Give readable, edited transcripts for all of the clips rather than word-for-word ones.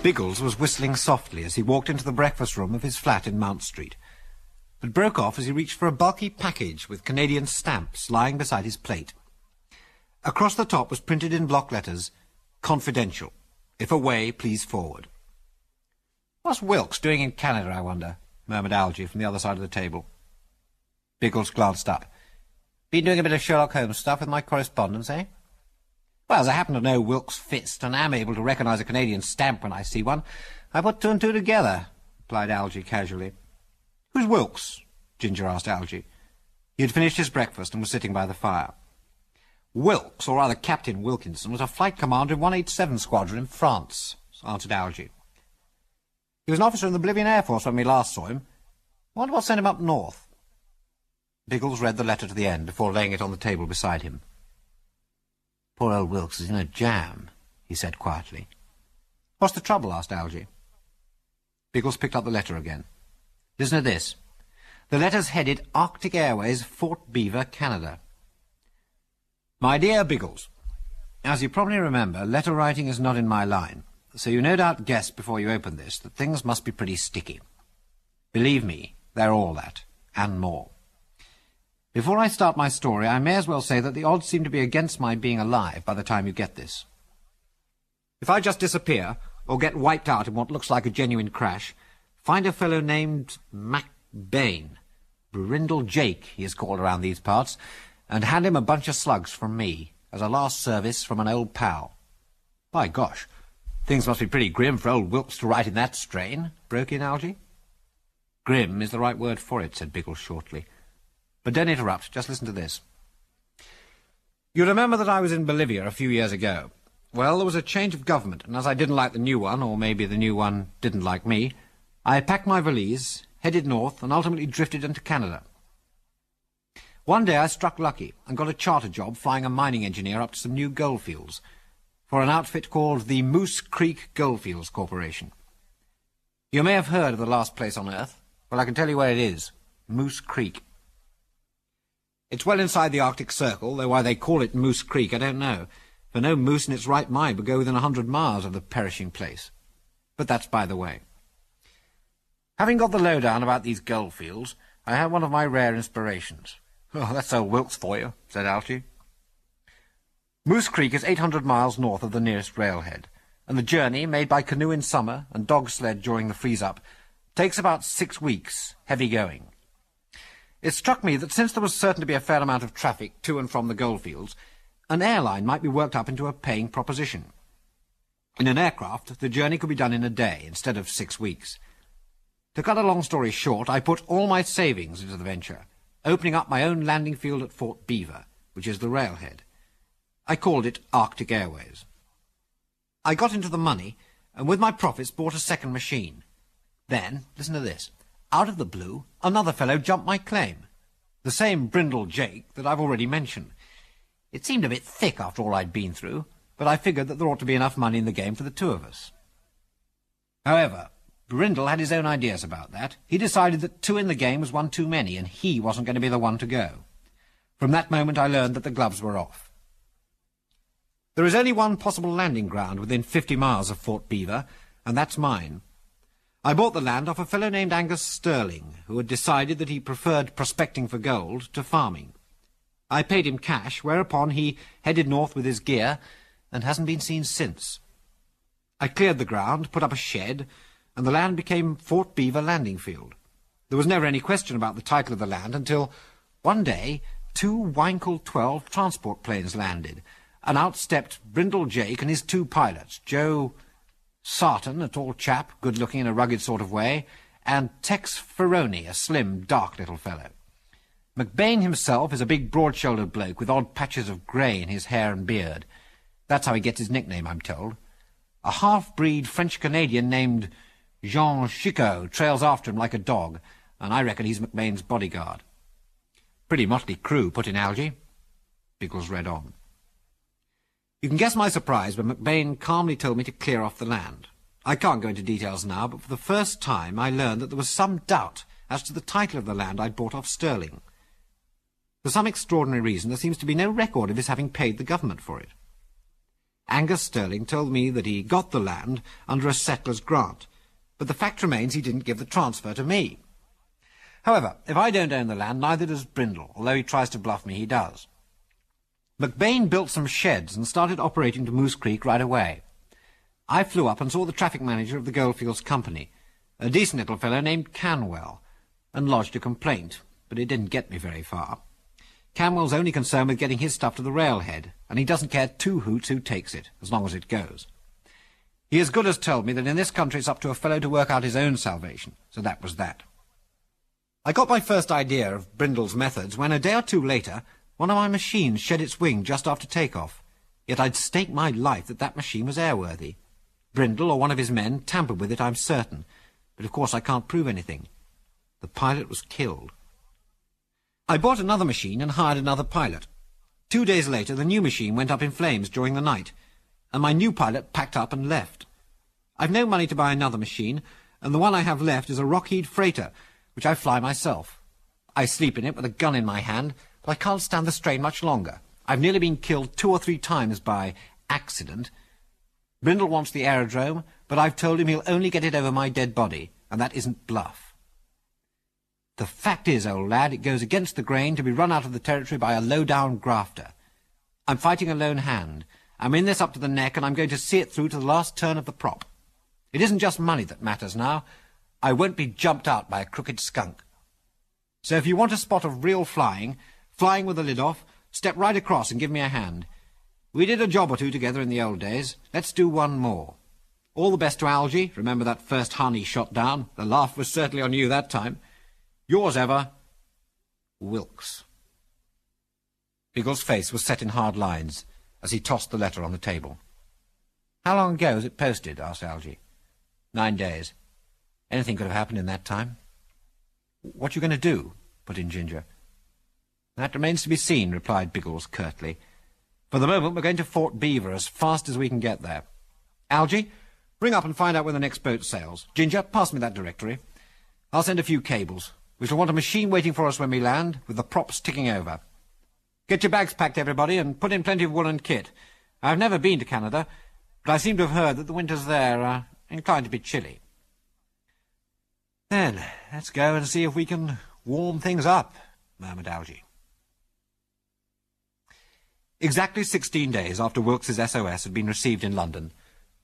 Biggles was whistling softly as he walked into the breakfast room of his flat in Mount Street, but broke off as he reached for a bulky package with Canadian stamps lying beside his plate. Across the top was printed in block letters, "Confidential. If away, please forward." "What's Wilkes doing in Canada, I wonder?" murmured Algy from the other side of the table. Biggles glanced up. "Been doing a bit of Sherlock Holmes stuff with my correspondence, eh?" "Well, as I happen to know Wilkes' fist, and am able to recognise a Canadian stamp when I see one, I put two and two together," replied Algy casually. "Who's Wilkes?" Ginger asked Algy. He had finished his breakfast and was sitting by the fire. "Wilkes, or rather Captain Wilkinson, was a flight commander in 187 Squadron in France," answered Algy. "He was an officer in the Bolivian Air Force when we last saw him. I wonder what sent him up north." Biggles read the letter to the end before laying it on the table beside him. "Poor old Wilkes is in a jam," he said quietly. "What's the trouble?" asked Algy. Biggles picked up the letter again. "Listen to this. The letter's headed Arctic Airways, Fort Beaver, Canada. My dear Biggles, as you probably remember, letter writing is not in my line, so you no doubt guessed before you opened this that things must be pretty sticky. Believe me, they're all that, and more. Before I start my story, I may as well say that the odds seem to be against my being alive by the time you get this. If I just disappear, or get wiped out in what looks like a genuine crash, find a fellow named McBain, Brindle Jake he is called around these parts, and hand him a bunch of slugs from me, as a last service from an old pal." "By gosh, things must be pretty grim for old Wilkes to write in that strain," broke in Algy. "Grim is the right word for it," said Biggles shortly. "But don't interrupt, just listen to this. You remember that I was in Bolivia a few years ago. Well, there was a change of government, and as I didn't like the new one, or maybe the new one didn't like me, I packed my valise, headed north, and ultimately drifted into Canada. One day I struck lucky and got a charter job flying a mining engineer up to some new goldfields for an outfit called the Moose Creek Goldfields Corporation. You may have heard of the last place on Earth. Well, I can tell you where it is. Moose Creek. It's well inside the Arctic Circle, though why they call it Moose Creek I don't know, for no moose in its right mind would go within 100 miles of the perishing place. But that's by the way. Having got the lowdown about these goldfields, I had one of my rare inspirations. "Oh, that's old Wilkes for you," said Algy. "Moose Creek is 800 miles north of the nearest railhead, and the journey, made by canoe in summer and dog sled during the freeze-up, takes about 6 weeks, heavy going. It struck me that since there was certain to be a fair amount of traffic to and from the goldfields, an airline might be worked up into a paying proposition. In an aircraft, the journey could be done in a day instead of 6 weeks. To cut a long story short, I put all my savings into the venture, opening up my own landing field at Fort Beaver, which is the railhead. I called it Arctic Airways. I got into the money, and with my profits bought a second machine. Then, listen to this, out of the blue, another fellow jumped my claim. The same Brindle Jake that I've already mentioned. It seemed a bit thick after all I'd been through, but I figured that there ought to be enough money in the game for the two of us. However, Brindle had his own ideas about that. He decided that 2 in the game was one too many, and he wasn't going to be the one to go. From that moment I learned that the gloves were off. There is only one possible landing ground within 50 miles of Fort Beaver, and that's mine. I bought the land off a fellow named Angus Sterling, who had decided that he preferred prospecting for gold to farming. I paid him cash, whereupon he headed north with his gear, and hasn't been seen since. I cleared the ground, put up a shed, and the land became Fort Beaver Landing Field. There was never any question about the title of the land until, one day, 2 Winkle 12 transport planes landed, and out stepped Brindle Jake and his 2 pilots, Joe Sarton, a tall chap, good-looking in a rugged sort of way, and Tex Ferroni, a slim, dark little fellow. McBain himself is a big, broad-shouldered bloke with odd patches of grey in his hair and beard. That's how he gets his nickname, I'm told. A half-breed French-Canadian named Jean Chicot trails after him like a dog, and I reckon he's McBain's bodyguard. Pretty motley crew, put in Algy. Biggles read on. You can guess my surprise when McBain calmly told me to clear off the land. I can't go into details now, but for the first time I learned that there was some doubt as to the title of the land I'd bought off Sterling. For some extraordinary reason, there seems to be no record of his having paid the government for it. Angus Sterling told me that he got the land under a settler's grant, but the fact remains he didn't give the transfer to me. However, if I don't own the land, neither does Brindle, although he tries to bluff me he does. McBain built some sheds and started operating to Moose Creek right away. I flew up and saw the traffic manager of the Goldfields Company, a decent little fellow named Canwell, and lodged a complaint, but it didn't get me very far. Canwell's only concerned with getting his stuff to the railhead, and he doesn't care two hoots who takes it, as long as it goes. He as good as told me that in this country it's up to a fellow to work out his own salvation, so that was that. I got my first idea of Brindle's methods when, a day or two later, one of my machines shed its wing just after takeoff. Yet I'd stake my life that that machine was airworthy. Brindle or one of his men tampered with it, I'm certain, but of course I can't prove anything. The pilot was killed. I bought another machine and hired another pilot. 2 days later, the new machine went up in flames during the night, and my new pilot packed up and left. I've no money to buy another machine, and the one I have left is a Rockheed freighter, which I fly myself. I sleep in it with a gun in my hand, but I can't stand the strain much longer. I've nearly been killed 2 or 3 times by accident. Brindle wants the aerodrome, but I've told him he'll only get it over my dead body, and that isn't bluff. The fact is, old lad, it goes against the grain to be run out of the territory by a low-down grafter. I'm fighting a lone hand. I'm in this up to the neck, and I'm going to see it through to the last turn of the prop. It isn't just money that matters now. I won't be jumped out by a crooked skunk. So if you want a spot of real flying with the lid off, step right across and give me a hand. We did a job or two together in the old days. Let's do one more. All the best to Algy. Remember that first hun he shot down? The laugh was certainly on you that time. Yours ever, Wilkes. Biggles' face was set in hard lines as he tossed the letter on the table. How long ago was it posted? Asked Algy. 9 days. Anything could have happened in that time. What are you going to do? Put in Ginger. That remains to be seen, replied Biggles curtly. For the moment, we're going to Fort Beaver as fast as we can get there. Algy, ring up and find out when the next boat sails. Ginger, pass me that directory. I'll send a few cables. We shall want a machine waiting for us when we land, with the props ticking over. Get your bags packed, everybody, and put in plenty of wool and kit. I've never been to Canada, but I seem to have heard that the winters there are inclined to be chilly. Then, let's go and see if we can warm things up, murmured Algy. Exactly 16 days after Wilkes's SOS had been received in London,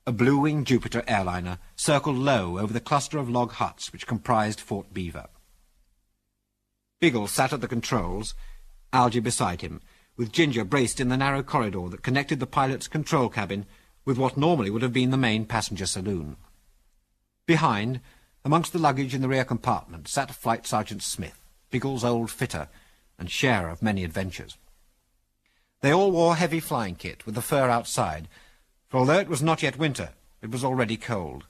a blue-wing Jupiter airliner circled low over the cluster of log huts which comprised Fort Beaver. Biggles sat at the controls, Algy beside him, with Ginger braced in the narrow corridor that connected the pilot's control cabin with what normally would have been the main passenger saloon. Behind, amongst the luggage in the rear compartment, sat Flight Sergeant Smith, Biggles' old fitter and sharer of many adventures. They all wore heavy flying kit with the fur outside, for although it was not yet winter, it was already cold,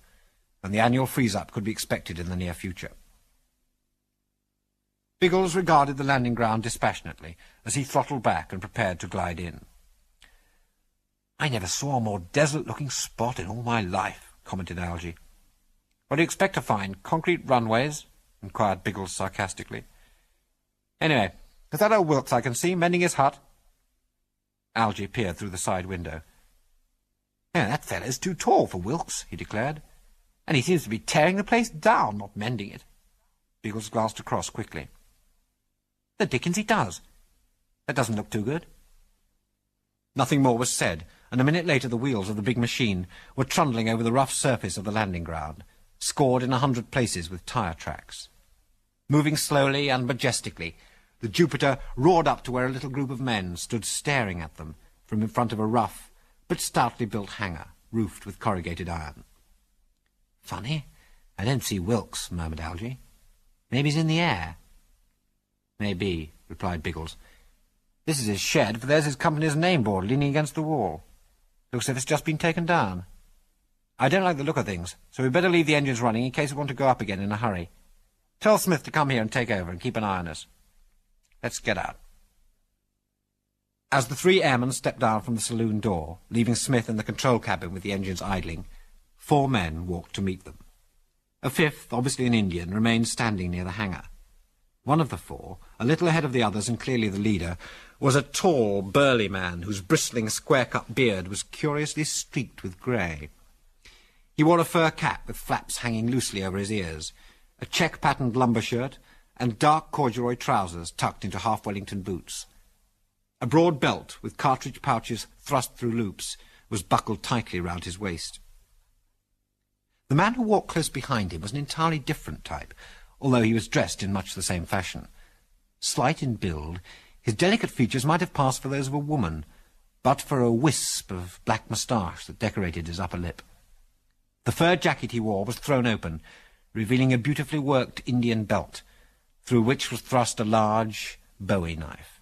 and the annual freeze-up could be expected in the near future. Biggles regarded the landing ground dispassionately as he throttled back and prepared to glide in. "I never saw a more desolate-looking spot in all my life," commented Algy. "What do you expect to find? Concrete runways?" inquired Biggles sarcastically. "Anyway, is that old Wilkes I can see, mending his hut?" Algy peered through the side window. "Yeah, that fellow's too tall for Wilkes," he declared. "And he seems to be tearing the place down, not mending it." Biggles glanced across quickly. "The dickens he does. That doesn't look too good." Nothing more was said, and a minute later the wheels of the big machine were trundling over the rough surface of the landing ground, scored in 100 places with tyre tracks. Moving slowly and majestically, the Jupiter roared up to where a little group of men stood staring at them from in front of a rough but stoutly built hangar, roofed with corrugated iron. "Funny, I don't see Wilkes," murmured Algy. "Maybe he's in the air." "Maybe," replied Biggles. "This is his shed, for there's his company's name board leaning against the wall. Looks as if it's just been taken down. I don't like the look of things, so we'd better leave the engines running in case we want to go up again in a hurry. Tell Smith to come here and take over and keep an eye on us. Let's get out." As the 3 airmen stepped down from the saloon door, leaving Smith in the control cabin with the engines idling, 4 men walked to meet them. A 5th, obviously an Indian, remained standing near the hangar. One of the four, a little ahead of the others and clearly the leader, was a tall, burly man whose bristling, square-cut beard was curiously streaked with grey. He wore a fur cap with flaps hanging loosely over his ears, a check-patterned lumber shirt, and dark corduroy trousers tucked into half-Wellington boots. A broad belt with cartridge pouches thrust through loops was buckled tightly round his waist. The man who walked close behind him was an entirely different type, although he was dressed in much the same fashion. Slight in build, his delicate features might have passed for those of a woman, but for a wisp of black moustache that decorated his upper lip. The fur jacket he wore was thrown open, revealing a beautifully worked Indian belt, through which was thrust a large Bowie knife.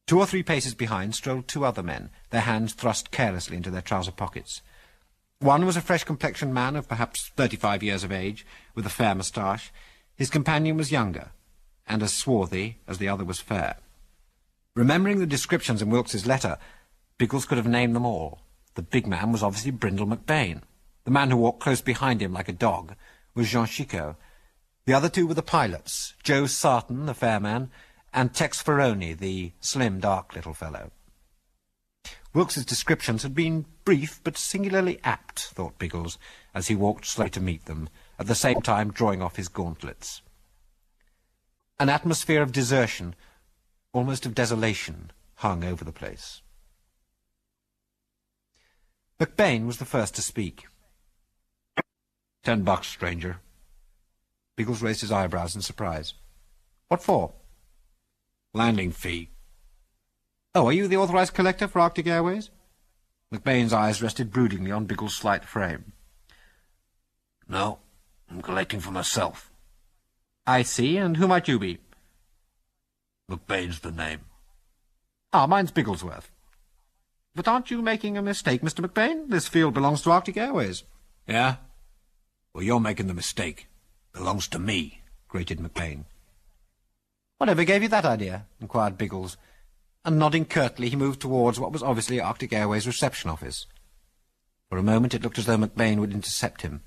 2 or 3 paces behind strolled 2 other men, their hands thrust carelessly into their trouser pockets. One was a fresh-complexioned man of perhaps 35 years of age, with a fair moustache. His companion was younger, and as swarthy as the other was fair. Remembering the descriptions in Wilkes's letter, Biggles could have named them all. The big man was obviously Brindle McBain. The man who walked close behind him like a dog was Jean Chicot. The other 2 were the pilots, Joe Sarton, the fair man, and Tex Ferroni, the slim, dark little fellow. Wilkes's descriptions had been brief but singularly apt, thought Biggles, as he walked slowly to meet them, at the same time drawing off his gauntlets. An atmosphere of desertion, almost of desolation, hung over the place. McBain was the first to speak. $10, stranger. Biggles raised his eyebrows in surprise. What for? Landing fee. Oh, are you the authorized collector for Arctic Airways? McBain's eyes rested broodingly on Biggles' slight frame. No, I'm collecting for myself. I see, and who might you be? McBain's the name. Ah, mine's Bigglesworth. But aren't you making a mistake, Mr. McBain? This field belongs to Arctic Airways. Yeah? Well, you're making the mistake. Belongs to me, grated McBain. Whatever gave you that idea? Inquired Biggles, and nodding curtly he moved towards what was obviously Arctic Airways' reception office. For a moment it looked as though McBain would intercept him,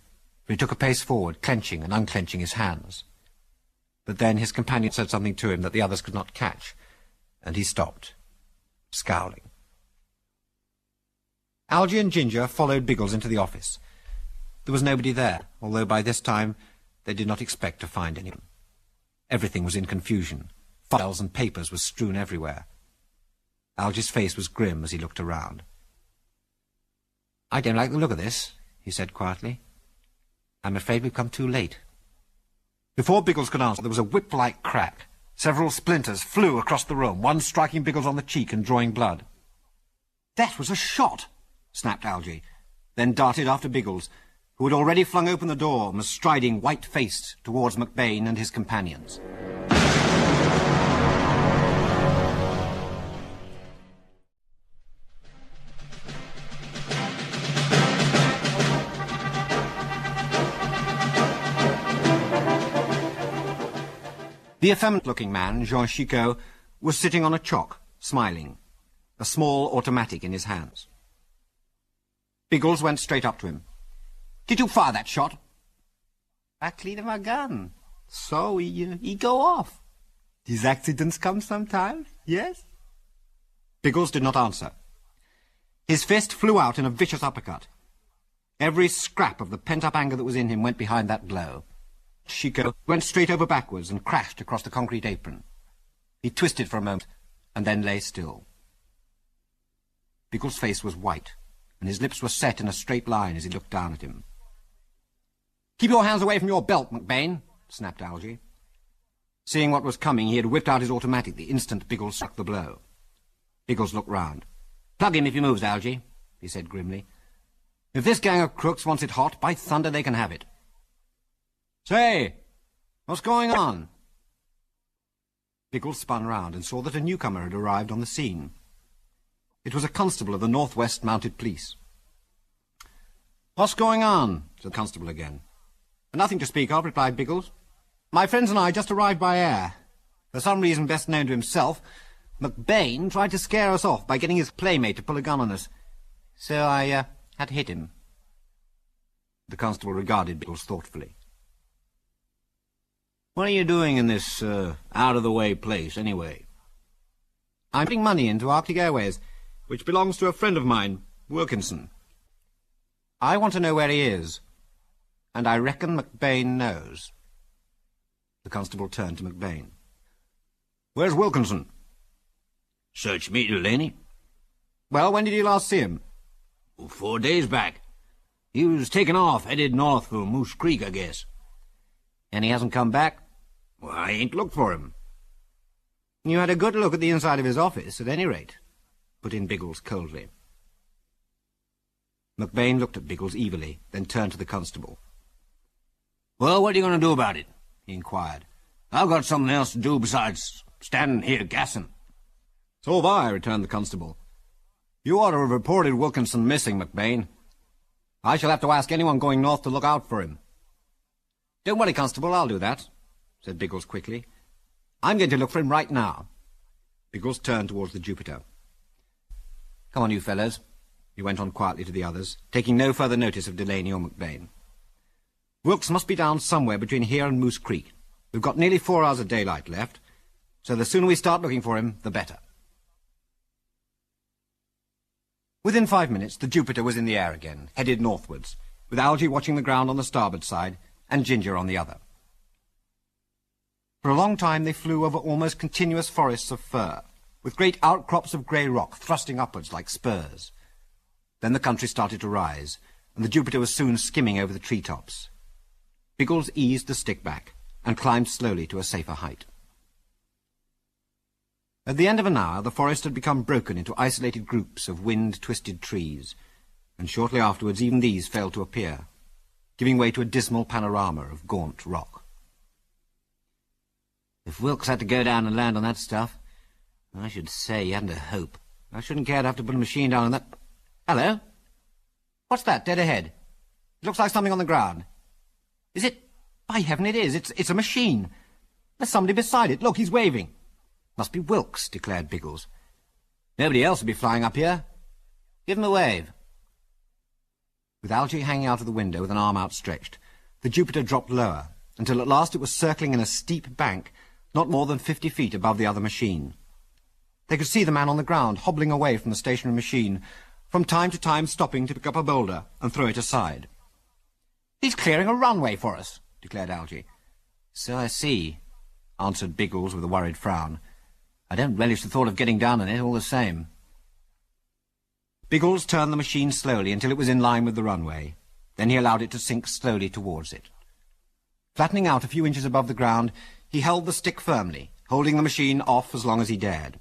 but he took a pace forward, clenching and unclenching his hands. But then his companion said something to him that the others could not catch, and he stopped, scowling. Algy and Ginger followed Biggles into the office. There was nobody there, although by this time they did not expect to find anyone. Everything was in confusion. Files and papers were strewn everywhere. Algy's face was grim as he looked around. I don't like the look of this, he said quietly. I'm afraid we've come too late. Before Biggles could answer, there was a whip-like crack. Several splinters flew across the room, one striking Biggles on the cheek and drawing blood. That was a shot, snapped Algy, then darted after Biggles, who had already flung open the door and was striding white-faced towards McBain and his companions. The effeminate-looking man, Jean Chicot, was sitting on a chock, smiling, a small automatic in his hands. Biggles went straight up to him. Did you fire that shot? I cleaned my gun. So he go off. These accidents come sometimes, yes? Biggles did not answer. His fist flew out in a vicious uppercut. Every scrap of the pent-up anger that was in him went behind that blow. Chicot went straight over backwards and crashed across the concrete apron. He twisted for a moment and then lay still. Biggles' face was white, and his lips were set in a straight line as he looked down at him. Keep your hands away from your belt, McBain, snapped Algy. Seeing what was coming, he had whipped out his automatic the instant Biggles struck the blow. Biggles looked round. Plug him if he moves, Algy, he said grimly. If this gang of crooks wants it hot, by thunder they can have it. Say, what's going on? Biggles spun round and saw that a newcomer had arrived on the scene. It was a constable of the Northwest Mounted Police. What's going on? Said the constable again. Nothing to speak of, replied Biggles. My friends and I just arrived by air. For some reason best known to himself, McBain tried to scare us off by getting his playmate to pull a gun on us. So I had to hit him. The constable regarded Biggles thoughtfully. What are you doing in this, out-of-the-way place, anyway? I'm putting money into Arctic Airways, which belongs to a friend of mine, Wilkinson. I want to know where he is, and I reckon McBain knows. The constable turned to McBain. Where's Wilkinson? Search me, Delaney. Well, when did you last see him? 4 days back. He was taken off, headed north for Moose Creek, I guess. And he hasn't come back? Well, I ain't looked for him. You had a good look at the inside of his office, at any rate, put in Biggles coldly. McBain looked at Biggles evilly, then turned to the constable. Well, what are you going to do about it? He inquired. I've got something else to do besides standing here gassing. So have I, returned the constable. You ought to have reported Wilkinson missing, McBain. I shall have to ask anyone going north to look out for him. Don't worry, constable, I'll do that, said Biggles quickly. I'm going to look for him right now. Biggles turned towards the Jupiter. Come on, you fellows, he went on quietly to the others, taking no further notice of Delaney or McBain. Wilkes must be down somewhere between here and Moose Creek. We've got nearly 4 hours of daylight left, so the sooner we start looking for him, the better. Within 5 minutes, the Jupiter was in the air again, headed northwards, with Algy watching the ground on the starboard side and Ginger on the other. For a long time they flew over almost continuous forests of fir, with great outcrops of grey rock thrusting upwards like spurs. Then the country started to rise, and the Jupiter was soon skimming over the treetops. Biggles eased the stick back and climbed slowly to a safer height. At the end of an hour, the forest had become broken into isolated groups of wind-twisted trees, and shortly afterwards even these failed to appear, giving way to a dismal panorama of gaunt rock. If Wilkes had to go down and land on that stuff, I should say he hadn't a hope. I shouldn't care to have to put a machine down on that... Hello? What's that, dead ahead? It looks like something on the ground. Is it? By heaven, it is. It's a machine. There's somebody beside it. Look, he's waving. Must be Wilkes, declared Biggles. Nobody else would be flying up here. Give him a wave. With Algy hanging out of the window with an arm outstretched, the Jupiter dropped lower, until at last it was circling in a steep bank, not more than 50 feet above the other machine. They could see the man on the ground, hobbling away from the stationary machine, from time to time stopping to pick up a boulder and throw it aside. He's clearing a runway for us, declared Algy. So I see, answered Biggles with a worried frown. I don't relish the thought of getting down on it all the same. Biggles turned the machine slowly until it was in line with the runway. Then he allowed it to sink slowly towards it. Flattening out a few inches above the ground, he held the stick firmly, holding the machine off as long as he dared.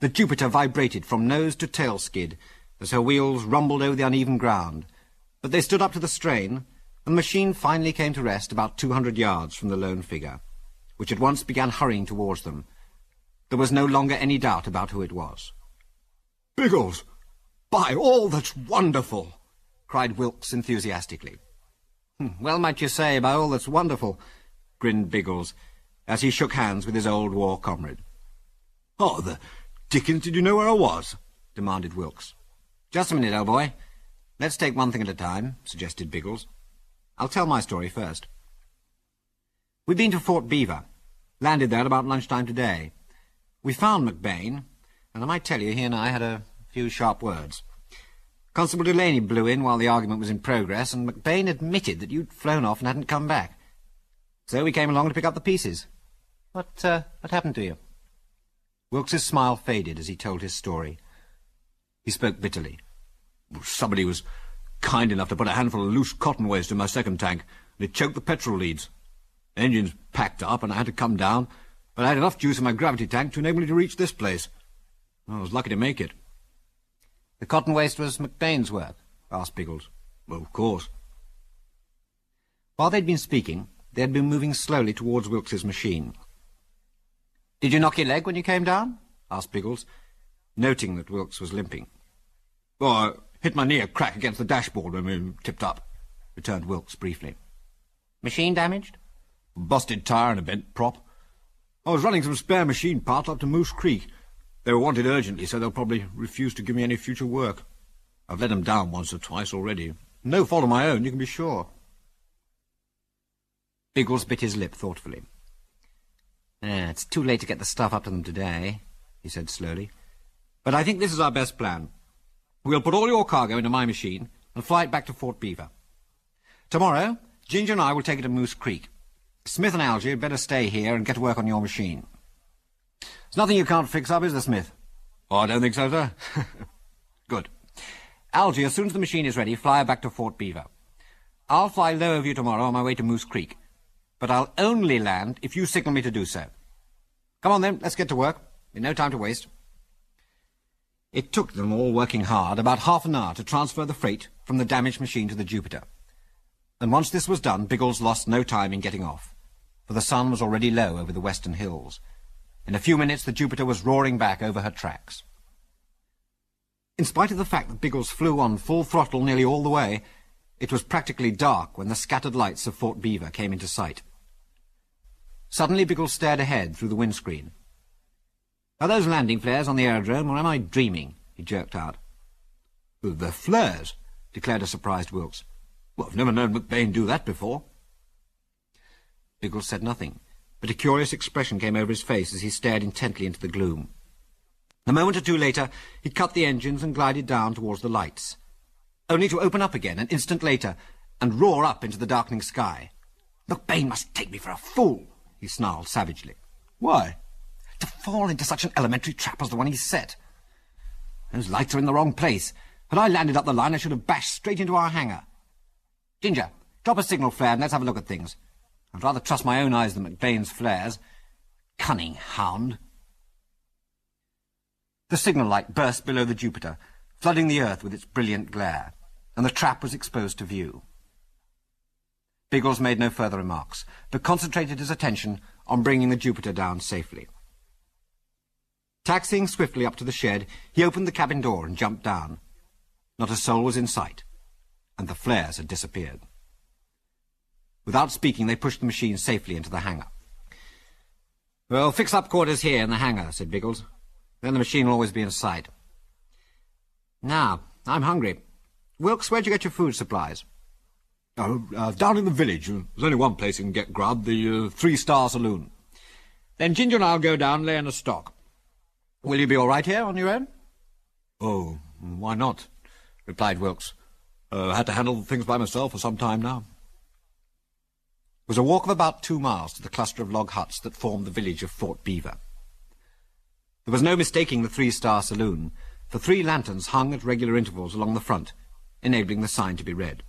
The Jupiter vibrated from nose to tail skid as her wheels rumbled over the uneven ground, but they stood up to the strain, and the machine finally came to rest about 200 yards from the lone figure, which at once began hurrying towards them. There was no longer any doubt about who it was. "Biggles! By all that's wonderful!" cried Wilkes enthusiastically. Well might you say, by all that's wonderful, grinned Biggles, as he shook hands with his old war comrade. "Oh, the dickens did you know where I was?" demanded Wilkes. Just a minute, old boy. Let's take one thing at a time, suggested Biggles. I'll tell my story first. We've been to Fort Beaver. Landed there about lunchtime today. We found McBain, and I might tell you he and I had a few sharp words. Constable Delaney blew in while the argument was in progress, and McBain admitted that you'd flown off and hadn't come back. So we came along to pick up the pieces. What happened to you? Wilkes's smile faded as he told his story. He spoke bitterly. "Somebody was kind enough to put a handful of loose cotton waste in my second tank, and it choked the petrol leads. Engines packed up, and I had to come down, but I had enough juice in my gravity tank to enable me to reach this place. I was lucky to make it." The cotton waste was McBain's work? Asked Biggles. "Well, of course." While they'd been speaking, they had been moving slowly towards Wilkes's machine. "Did you knock your leg when you came down?" asked Biggles, noting that Wilkes was limping. "Oh, I hit my knee a crack against the dashboard when we tipped up," returned Wilkes briefly. "Machine damaged?" "Busted tire and a bent prop. I was running some spare machine parts up to Moose Creek. They were wanted urgently, so they'll probably refuse to give me any future work. I've let them down once or twice already. No fault of my own, you can be sure." Biggles bit his lip thoughtfully. It's too late to get the stuff up to them today, he said slowly. But I think this is our best plan. We'll put all your cargo into my machine and fly it back to Fort Beaver. Tomorrow, Ginger and I will take it to Moose Creek. Smith and Algy had better stay here and get to work on your machine. There's nothing you can't fix up, is there, Smith? Oh, I don't think so, sir. Good. Algy, as soon as the machine is ready, fly her back to Fort Beaver. I'll fly low over you tomorrow on my way to Moose Creek, but I'll only land if you signal me to do so. Come on, then, let's get to work. There's no time to waste. It took them, all working hard, about half an hour to transfer the freight from the damaged machine to the Jupiter. And once this was done, Biggles lost no time in getting off, for the sun was already low over the western hills. In a few minutes, the Jupiter was roaring back over her tracks. In spite of the fact that Biggles flew on full throttle nearly all the way, it was practically dark when the scattered lights of Fort Beaver came into sight. Suddenly Biggles stared ahead through the windscreen. Are those landing flares on the aerodrome, or am I dreaming? He jerked out. The flares, declared a surprised Wilkes. Well, I've never known McBain do that before. Biggles said nothing, but a curious expression came over his face as he stared intently into the gloom. A moment or two later, he cut the engines and glided down towards the lights, only to open up again an instant later and roar up into the darkening sky. McBain must take me for a fool, he snarled savagely. Why? To fall into such an elementary trap as the one he set. Those lights are in the wrong place. Had I landed up the line, I should have bashed straight into our hangar. Ginger, drop a signal flare and let's have a look at things. I'd rather trust my own eyes than McBain's flares. Cunning hound. The signal light burst below the Jupiter, flooding the earth with its brilliant glare, and the trap was exposed to view. Biggles made no further remarks, but concentrated his attention on bringing the Jupiter down safely. Taxiing swiftly up to the shed, he opened the cabin door and jumped down. Not a soul was in sight, and the flares had disappeared. Without speaking, they pushed the machine safely into the hangar. Well, fix up quarters here in the hangar, said Biggles. Then the machine will always be in sight. Now, I'm hungry. Wilkes, where'd you get your food supplies? Oh, down in the village. There's only one place you can get grub, the 3-Star Saloon. Then Ginger and I'll go down and lay in a stock. Will you be all right here on your own? Oh, why not? Replied Wilkes. I had to handle things by myself for some time now. It was a walk of about 2 miles to the cluster of log huts that formed the village of Fort Beaver. There was no mistaking the 3-Star Saloon, for 3 lanterns hung at regular intervals along the front, enabling the sign to be read.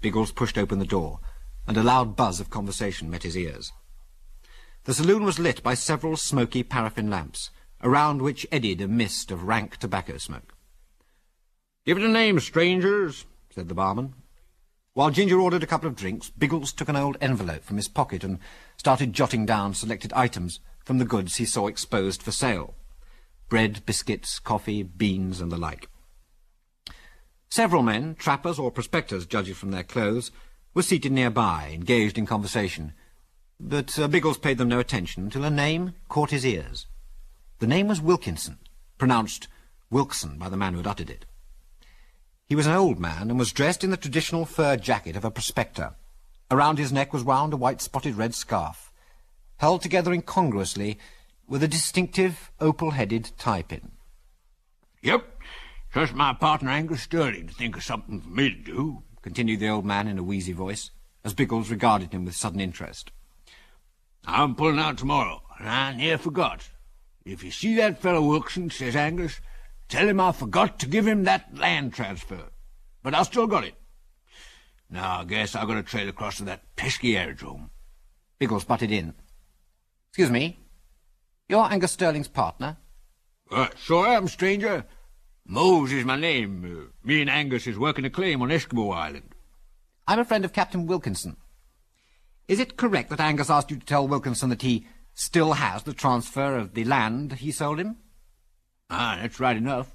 Biggles pushed open the door, and a loud buzz of conversation met his ears. The saloon was lit by several smoky paraffin lamps, around which eddied a mist of rank tobacco smoke. "Give it a name, strangers," said the barman. While Ginger ordered a couple of drinks, Biggles took an old envelope from his pocket and started jotting down selected items from the goods he saw exposed for sale. Bread, biscuits, coffee, beans, and the like. Several men, trappers or prospectors, judging from their clothes, were seated nearby, engaged in conversation, but Biggles paid them no attention until a name caught his ears. The name was Wilkinson, pronounced Wilkson by the man who had uttered it. He was an old man and was dressed in the traditional fur jacket of a prospector. Around his neck was wound a white spotted red scarf, held together incongruously with a distinctive opal-headed tie-pin. "Yep, trust my partner Angus Sterling to think of something for me to do," continued the old man in a wheezy voice, as Biggles regarded him with sudden interest. "I'm pulling out tomorrow, and I near forgot. If you see that fellow Wilkson," says Angus, "tell him I forgot to give him that land transfer. But I still got it. Now I guess I've got to trail across to that pesky aerodrome." Biggles butted in. "Excuse me, you're Angus Sterling's partner?" "Sure am, stranger. Mose is my name. Me and Angus is working a claim on Eskimo Island." "I'm a friend of Captain Wilkinson. Is it correct that Angus asked you to tell Wilkinson that he still has the transfer of the land he sold him?" That's right enough."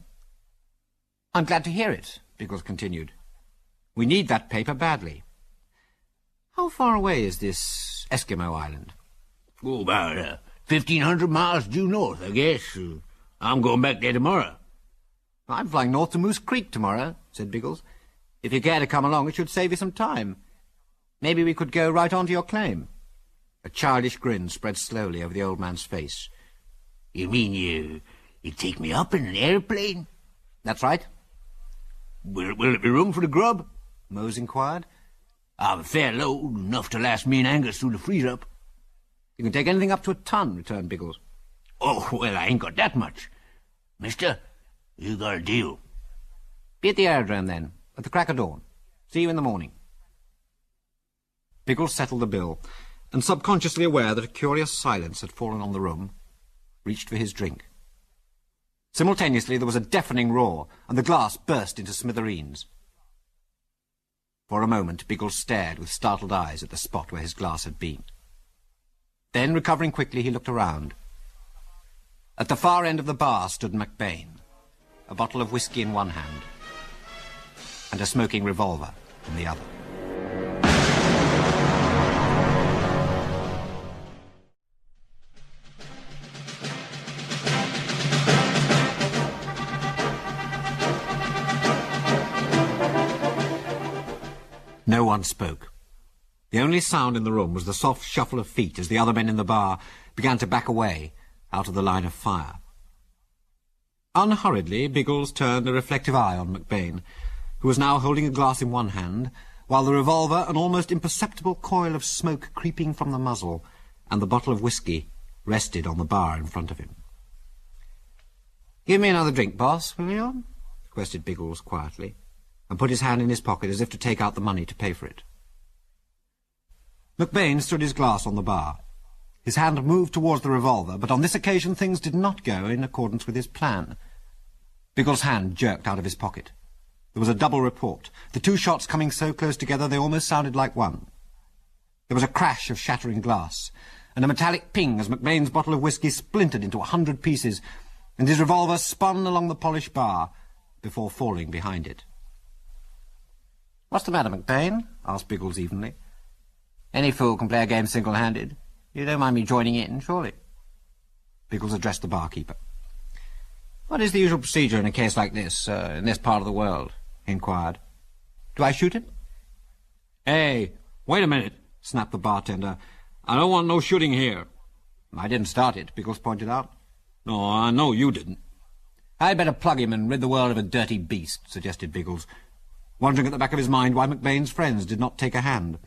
"I'm glad to hear it," Biggles continued. "We need that paper badly. How far away is this Eskimo Island?" "Oh, about 1,500 miles due north, I guess. I'm going back there tomorrow." "I'm flying north to Moose Creek tomorrow," said Biggles. "If you care to come along, it should save you some time." Maybe we could go right on to your claim. A childish grin spread slowly over the old man's face. You mean you take me up in an airplane? That's right. Will there be room for the grub? Mose inquired. I've a fair load, enough to last me and Angus through the freeze-up. You can take anything up to a ton, returned Biggles. Oh, well, I ain't got that much. Mister, you got a deal. Be at the aerodrome, then, at the crack of dawn. See you in the morning. Biggles settled the bill, and subconsciously aware that a curious silence had fallen on the room, reached for his drink. Simultaneously there was a deafening roar, and the glass burst into smithereens. For a moment Biggles stared with startled eyes at the spot where his glass had been. Then, recovering quickly, he looked around. At the far end of the bar stood McBain, a bottle of whiskey in one hand, and a smoking revolver in the other. No one spoke. The only sound in the room was the soft shuffle of feet as the other men in the bar began to back away out of the line of fire. Unhurriedly, Biggles turned a reflective eye on McBain, who was now holding a glass in one hand, while the revolver, an almost imperceptible coil of smoke creeping from the muzzle, and the bottle of whiskey rested on the bar in front of him. "Give me another drink, boss, will you?" requested Biggles quietly, and put his hand in his pocket as if to take out the money to pay for it. McBain stood his glass on the bar. His hand moved towards the revolver, but on this occasion things did not go in accordance with his plan. Biggles' hand jerked out of his pocket. There was a double report, the two shots coming so close together they almost sounded like one. There was a crash of shattering glass, and a metallic ping as McBain's bottle of whiskey splintered into 100 pieces, and his revolver spun along the polished bar before falling behind it. "What's the matter, McBain?" asked Biggles evenly. "Any fool can play a game single-handed. You don't mind me joining in, surely?" Biggles addressed the barkeeper. "What is the usual procedure in a case like this, in this part of the world?" he inquired. "Do I shoot him?" "Hey, wait a minute," snapped the bartender. "I don't want no shooting here." "I didn't start it," Biggles pointed out. "No, I know you didn't." "I'd better plug him and rid the world of a dirty beast," suggested Biggles, wondering at the back of his mind why McBain's friends did not take a hand.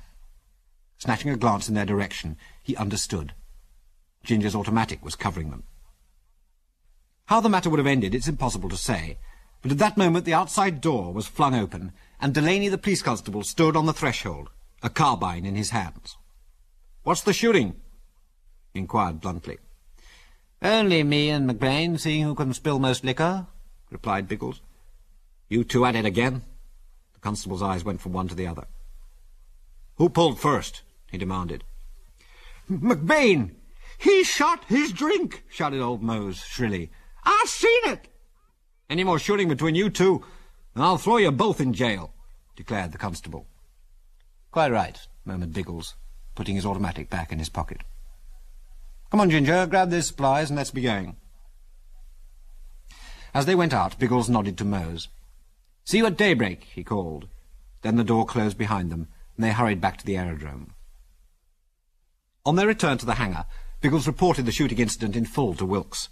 Snatching a glance in their direction, he understood. Ginger's automatic was covering them. How the matter would have ended, it's impossible to say, but at that moment the outside door was flung open, and Delaney the police constable stood on the threshold, a carbine in his hands. "What's the shooting?" he inquired bluntly. "Only me and McBain, seeing who can spill most liquor," replied Biggles. "You two at it again?" The constable's eyes went from one to the other. "Who pulled first?" he demanded. McBain! He shot his drink! Shouted old Mose shrilly. "I've seen it!" "Any more shooting between you two, and I'll throw you both in jail," declared the constable. "Quite right," murmured Biggles, putting his automatic back in his pocket. "Come on, Ginger, grab those supplies and let's be going." As they went out, Biggles nodded to Mose. "See you at daybreak," he called. Then the door closed behind them, and they hurried back to the aerodrome. On their return to the hangar, Biggles reported the shooting incident in full to Wilkes.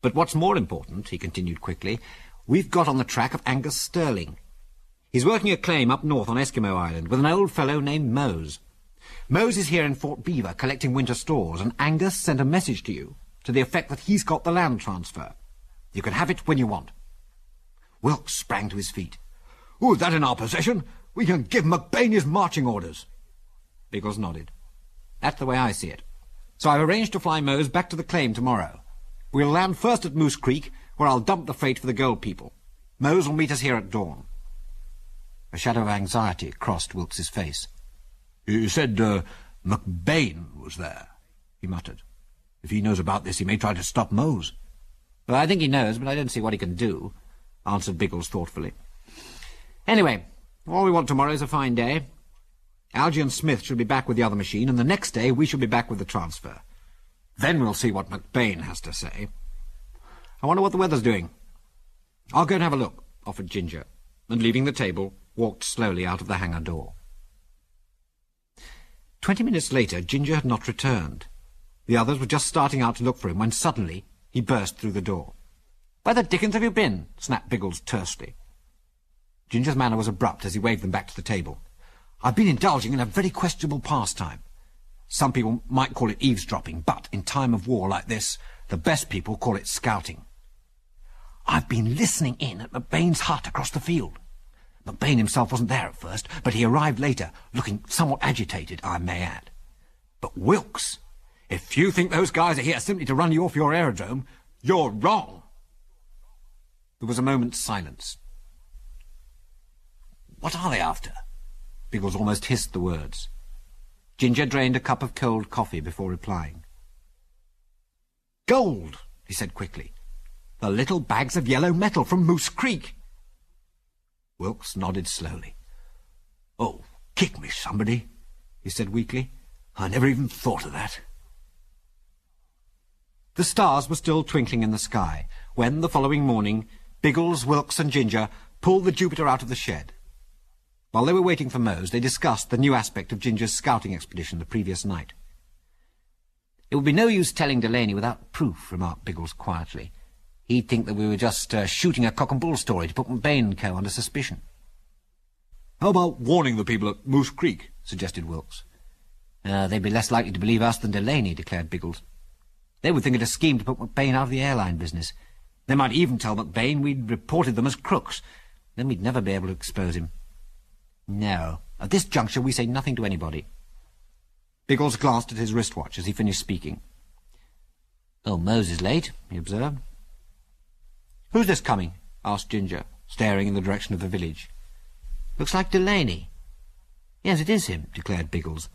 "But what's more important," he continued quickly, "we've got on the track of Angus Sterling. He's working a claim up north on Eskimo Island with an old fellow named Mose. Mose is here in Fort Beaver collecting winter stores, and Angus sent a message to you to the effect that he's got the land transfer. You can have it when you want." Wilkes sprang to his feet. "Ooh, that in our possession? We can give McBain his marching orders." Biggles nodded. "That's the way I see it. So I've arranged to fly Mose back to the claim tomorrow. We'll land first at Moose Creek, where I'll dump the freight for the gold people. Mose will meet us here at dawn." A shadow of anxiety crossed Wilkes's face. "You said, McBain was there," he muttered. "If he knows about this, he may try to stop Mose." "Well, I think he knows, but I don't see what he can do," answered Biggles thoughtfully. "Anyway, all we want tomorrow is a fine day. Algy and Smith should be back with the other machine, and the next day we shall be back with the transfer. Then we'll see what McBain has to say. I wonder what the weather's doing." "I'll go and have a look," offered Ginger, and leaving the table, walked slowly out of the hangar door. 20 minutes later, Ginger had not returned. The others were just starting out to look for him when suddenly he burst through the door. "Where the dickens have you been?" snapped Biggles tersely. Ginger's manner was abrupt as he waved them back to the table. "I've been indulging in a very questionable pastime. Some people might call it eavesdropping, but in time of war like this, the best people call it scouting. I've been listening in at McBain's hut across the field. McBain himself wasn't there at first, but he arrived later, looking somewhat agitated, I may add. But Wilkes, if you think those guys are here simply to run you off your aerodrome, you're wrong." There was a moment's silence. "What are they after?" Biggles almost hissed the words. Ginger drained a cup of cold coffee before replying. "Gold," he said quickly. "The little bags of yellow metal from Moose Creek." Wilkes nodded slowly. "Oh, kick me, somebody," he said weakly. "I never even thought of that." The stars were still twinkling in the sky when, the following morning, Biggles, Wilkes and Ginger pulled the Jupiter out of the shed. While they were waiting for Mose, they discussed the new aspect of Ginger's scouting expedition the previous night. "It would be no use telling Delaney without proof," remarked Biggles quietly. "He'd think that we were just shooting a cock-and-bull story to put McBain & Co. under suspicion." "How about warning the people at Moose Creek?" suggested Wilkes. They'd be less likely to believe us than Delaney," declared Biggles. "They would think it a scheme to put McBain out of the airline business. They might even tell McBain we'd reported them as crooks. Then we'd never be able to expose him. No, at this juncture we say nothing to anybody." Biggles glanced at his wristwatch as he finished speaking. "Oh, Mose is late," he observed. "Who's this coming?" asked Ginger, staring in the direction of the village. "Looks like Delaney." "Yes, it is him," declared Biggles.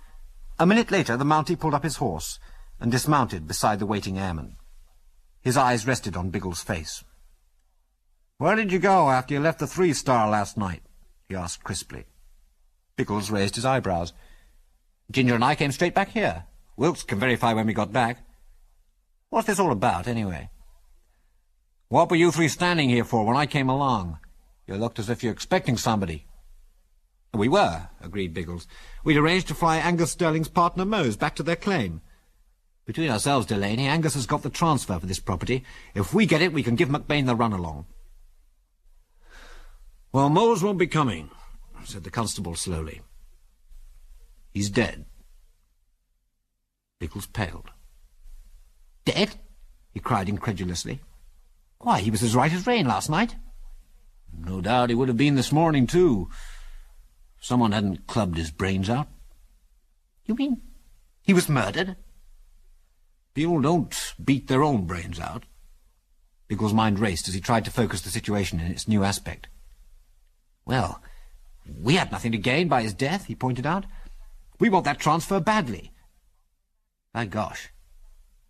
A minute later the Mountie pulled up his horse and dismounted beside the waiting airman. His eyes rested on Biggles' face. "Where did you go after you left the 3-star last night?" he asked crisply. Biggles raised his eyebrows. "Ginger and I came straight back here. Wilkes can verify when we got back. What's this all about, anyway?" "What were you three standing here for when I came along? You looked as if you were expecting somebody." "We were," agreed Biggles. "We'd arranged to fly Angus Sterling's partner Mose back to their claim. Between ourselves, Delaney, Angus has got the transfer for this property. If we get it, we can give McBain the run-along." "Well, Mose won't be coming," said the constable slowly. "He's dead." Biggles paled. "Dead?" he cried incredulously. "Why, he was as right as rain last night." "No doubt he would have been this morning, too. Someone hadn't clubbed his brains out." "You mean he was murdered?" "People don't beat their own brains out." Biggles' mind raced as he tried to focus the situation in its new aspect. "Well, we had nothing to gain by his death," he pointed out. "We want that transfer badly. By gosh,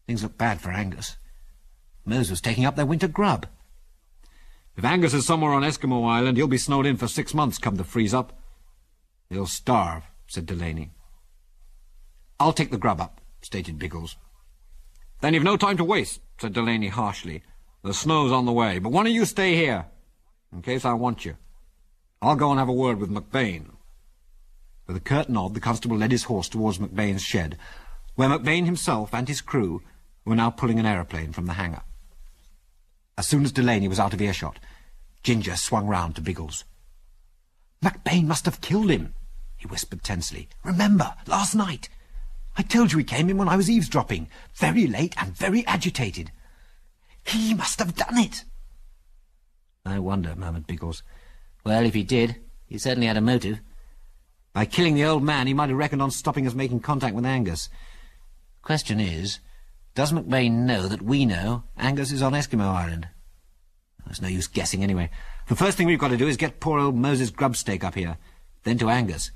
things look bad for Angus. Mose was taking up their winter grub." "If Angus is somewhere on Eskimo Island, he'll be snowed in for 6 months come the freeze-up." "He'll starve," said Delaney. "I'll take the grub up," stated Biggles. "Then you've no time to waste," said Delaney harshly. "The snow's on the way, but one of you stay here, in case I want you. I'll go and have a word with McBain." With a curt nod, the constable led his horse towards McBain's shed, where McBain himself and his crew were now pulling an aeroplane from the hangar. As soon as Delaney was out of earshot, Ginger swung round to Biggles. "McBain must have killed him," he whispered tensely. "Remember, last night. I told you he came in when I was eavesdropping, very late and very agitated. He must have done it." "I wonder," murmured Biggles. "Well, if he did, he certainly had a motive. By killing the old man, he might have reckoned on stopping us making contact with Angus. Question is, does McBain know that we know Angus is on Eskimo Island?" "There's no use guessing anyway. The first thing we've got to do is get poor old Moses Grubstake up here, then to Angus,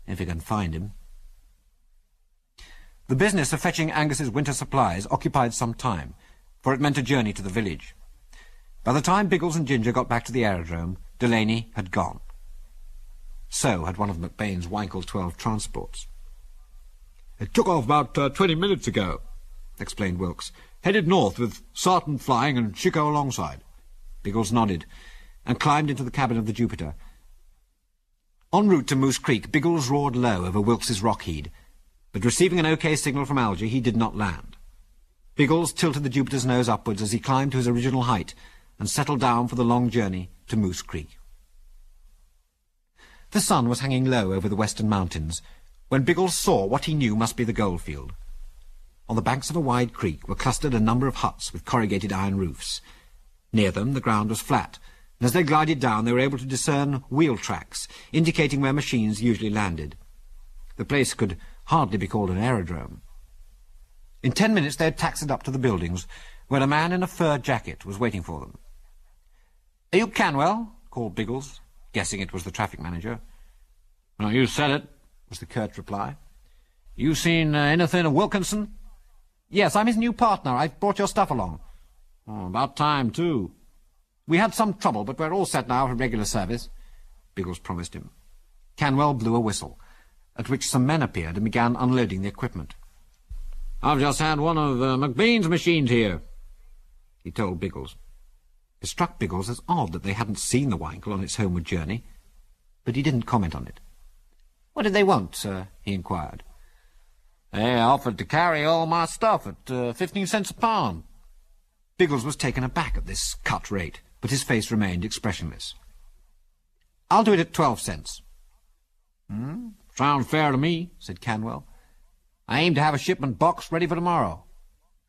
if we can find him." The business of fetching Angus's winter supplies occupied some time, for it meant a journey to the village. By the time Biggles and Ginger got back to the aerodrome, Delaney had gone. So had one of McBain's Wankel 12 transports. "It took off about 20 minutes ago," explained Wilkes. "Headed north with Sarton flying and Chico alongside." Biggles nodded and climbed into the cabin of the Jupiter. En route to Moose Creek, Biggles roared low over Wilkes's Rockheed, but receiving an OK signal from Algy, he did not land. Biggles tilted the Jupiter's nose upwards as he climbed to his original height and settled down for the long journey to Moose Creek. The sun was hanging low over the western mountains when Biggles saw what he knew must be the goldfield. On the banks of a wide creek were clustered a number of huts with corrugated iron roofs. Near them the ground was flat, and as they glided down they were able to discern wheel tracks, indicating where machines usually landed. The place could hardly be called an aerodrome. In 10 minutes they had taxied up to the buildings, where a man in a fur jacket was waiting for them. "Are you Canwell?" called Biggles, guessing it was the traffic manager. "No, you said it," was the curt reply. "You seen anything of Wilkinson?" "Yes, I'm his new partner. I've brought your stuff along." "Oh, about time, too." "We had some trouble, but we're all set now for regular service," Biggles promised him. Canwell blew a whistle, at which some men appeared and began unloading the equipment. "I've just had one of McBean's machines here," he told Biggles. It struck Biggles as odd that they hadn't seen the Winkle on its homeward journey, but he didn't comment on it. "What did they want, sir?" he inquired. "They offered to carry all my stuff at 15 cents a pound." Biggles was taken aback at this cut rate, but his face remained expressionless. "I'll do it at 12 cents. "Sounds fair to me," said Canwell. "I aim to have a shipment boxed ready for tomorrow,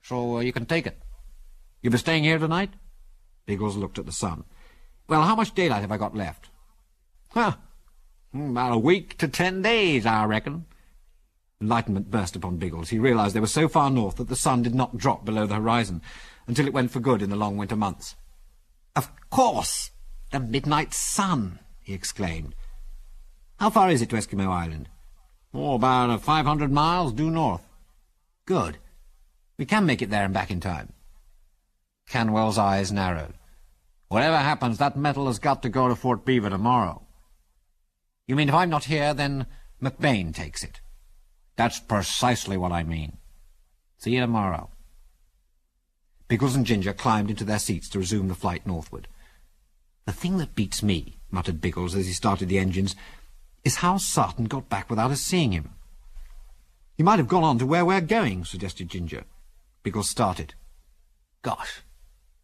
so you can take it. You be staying here tonight?" Biggles looked at the sun. "Well, how much daylight have I got left?" "About a week to 10 days, I reckon." Enlightenment burst upon Biggles. He realized they were so far north that the sun did not drop below the horizon until it went for good in the long winter months. "Of course, the midnight sun!" he exclaimed. "How far is it to Eskimo Island?" "Oh, about 500 miles due north." "Good. We can make it there and back in time." Canwell's eyes narrowed. "Whatever happens, that metal has got to go to Fort Beaver tomorrow." "You mean if I'm not here, then McBain takes it?" "That's precisely what I mean. See you tomorrow." Biggles and Ginger climbed into their seats to resume the flight northward. "The thing that beats me," muttered Biggles as he started the engines, "is how Sarton got back without us seeing him." "He might have gone on to where we're going," suggested Ginger. Biggles started. "Gosh,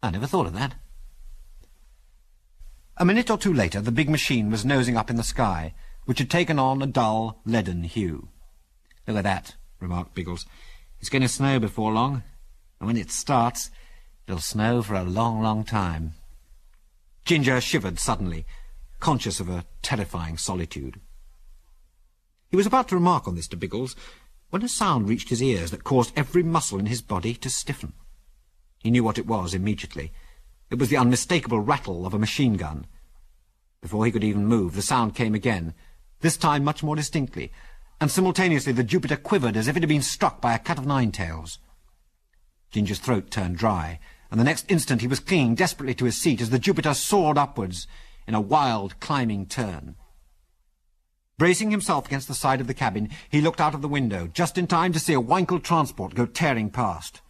I never thought of that." A minute or two later, the big machine was nosing up in the sky, which had taken on a dull, leaden hue. "Look at that," remarked Biggles. "It's going to snow before long, and when it starts, it'll snow for a long, long time." Ginger shivered suddenly, conscious of a terrifying solitude. He was about to remark on this to Biggles when a sound reached his ears that caused every muscle in his body to stiffen. He knew what it was immediately. It was the unmistakable rattle of a machine gun. Before he could even move, the sound came again, this time much more distinctly, and simultaneously the Jupiter quivered as if it had been struck by a cat of nine tails. Ginger's throat turned dry, and the next instant he was clinging desperately to his seat as the Jupiter soared upwards in a wild, climbing turn. Bracing himself against the side of the cabin, he looked out of the window, just in time to see a Winkle transport go tearing past.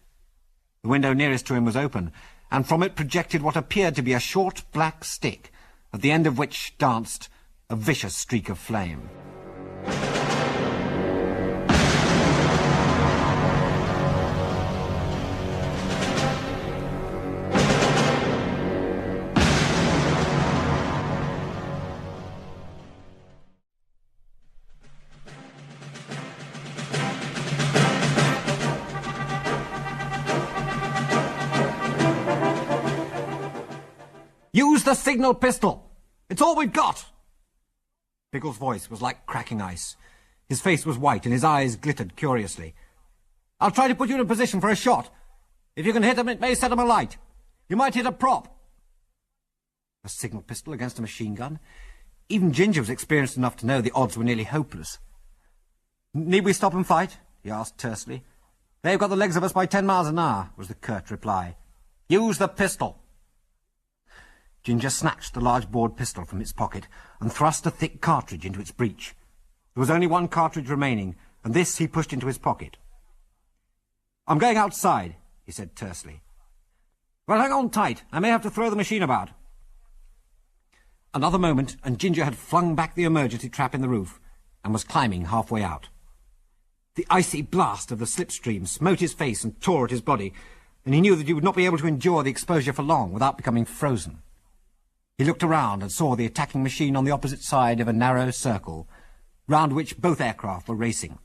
The window nearest to him was open, and from it projected what appeared to be a short black stick, at the end of which danced a vicious streak of flame. "Use the signal pistol! It's all we've got!" Biggles' voice was like cracking ice. His face was white and his eyes glittered curiously. "I'll try to put you in a position for a shot. If you can hit him, it may set him alight. You might hit a prop." A signal pistol against a machine gun? Even Ginger was experienced enough to know the odds were nearly hopeless. "Need we stop and fight?" he asked tersely. "They've got the legs of us by 10 miles an hour," was the curt reply. "Use the pistol." Ginger snatched the large board pistol from its pocket and thrust a thick cartridge into its breech. There was only one cartridge remaining, and this he pushed into his pocket. "I'm going outside," he said tersely. "Well, hang on tight. I may have to throw the machine about." Another moment, and Ginger had flung back the emergency trap in the roof and was climbing halfway out. The icy blast of the slipstream smote his face and tore at his body, and he knew that he would not be able to endure the exposure for long without becoming frozen. He looked around and saw the attacking machine on the opposite side of a narrow circle, round which both aircraft were racing.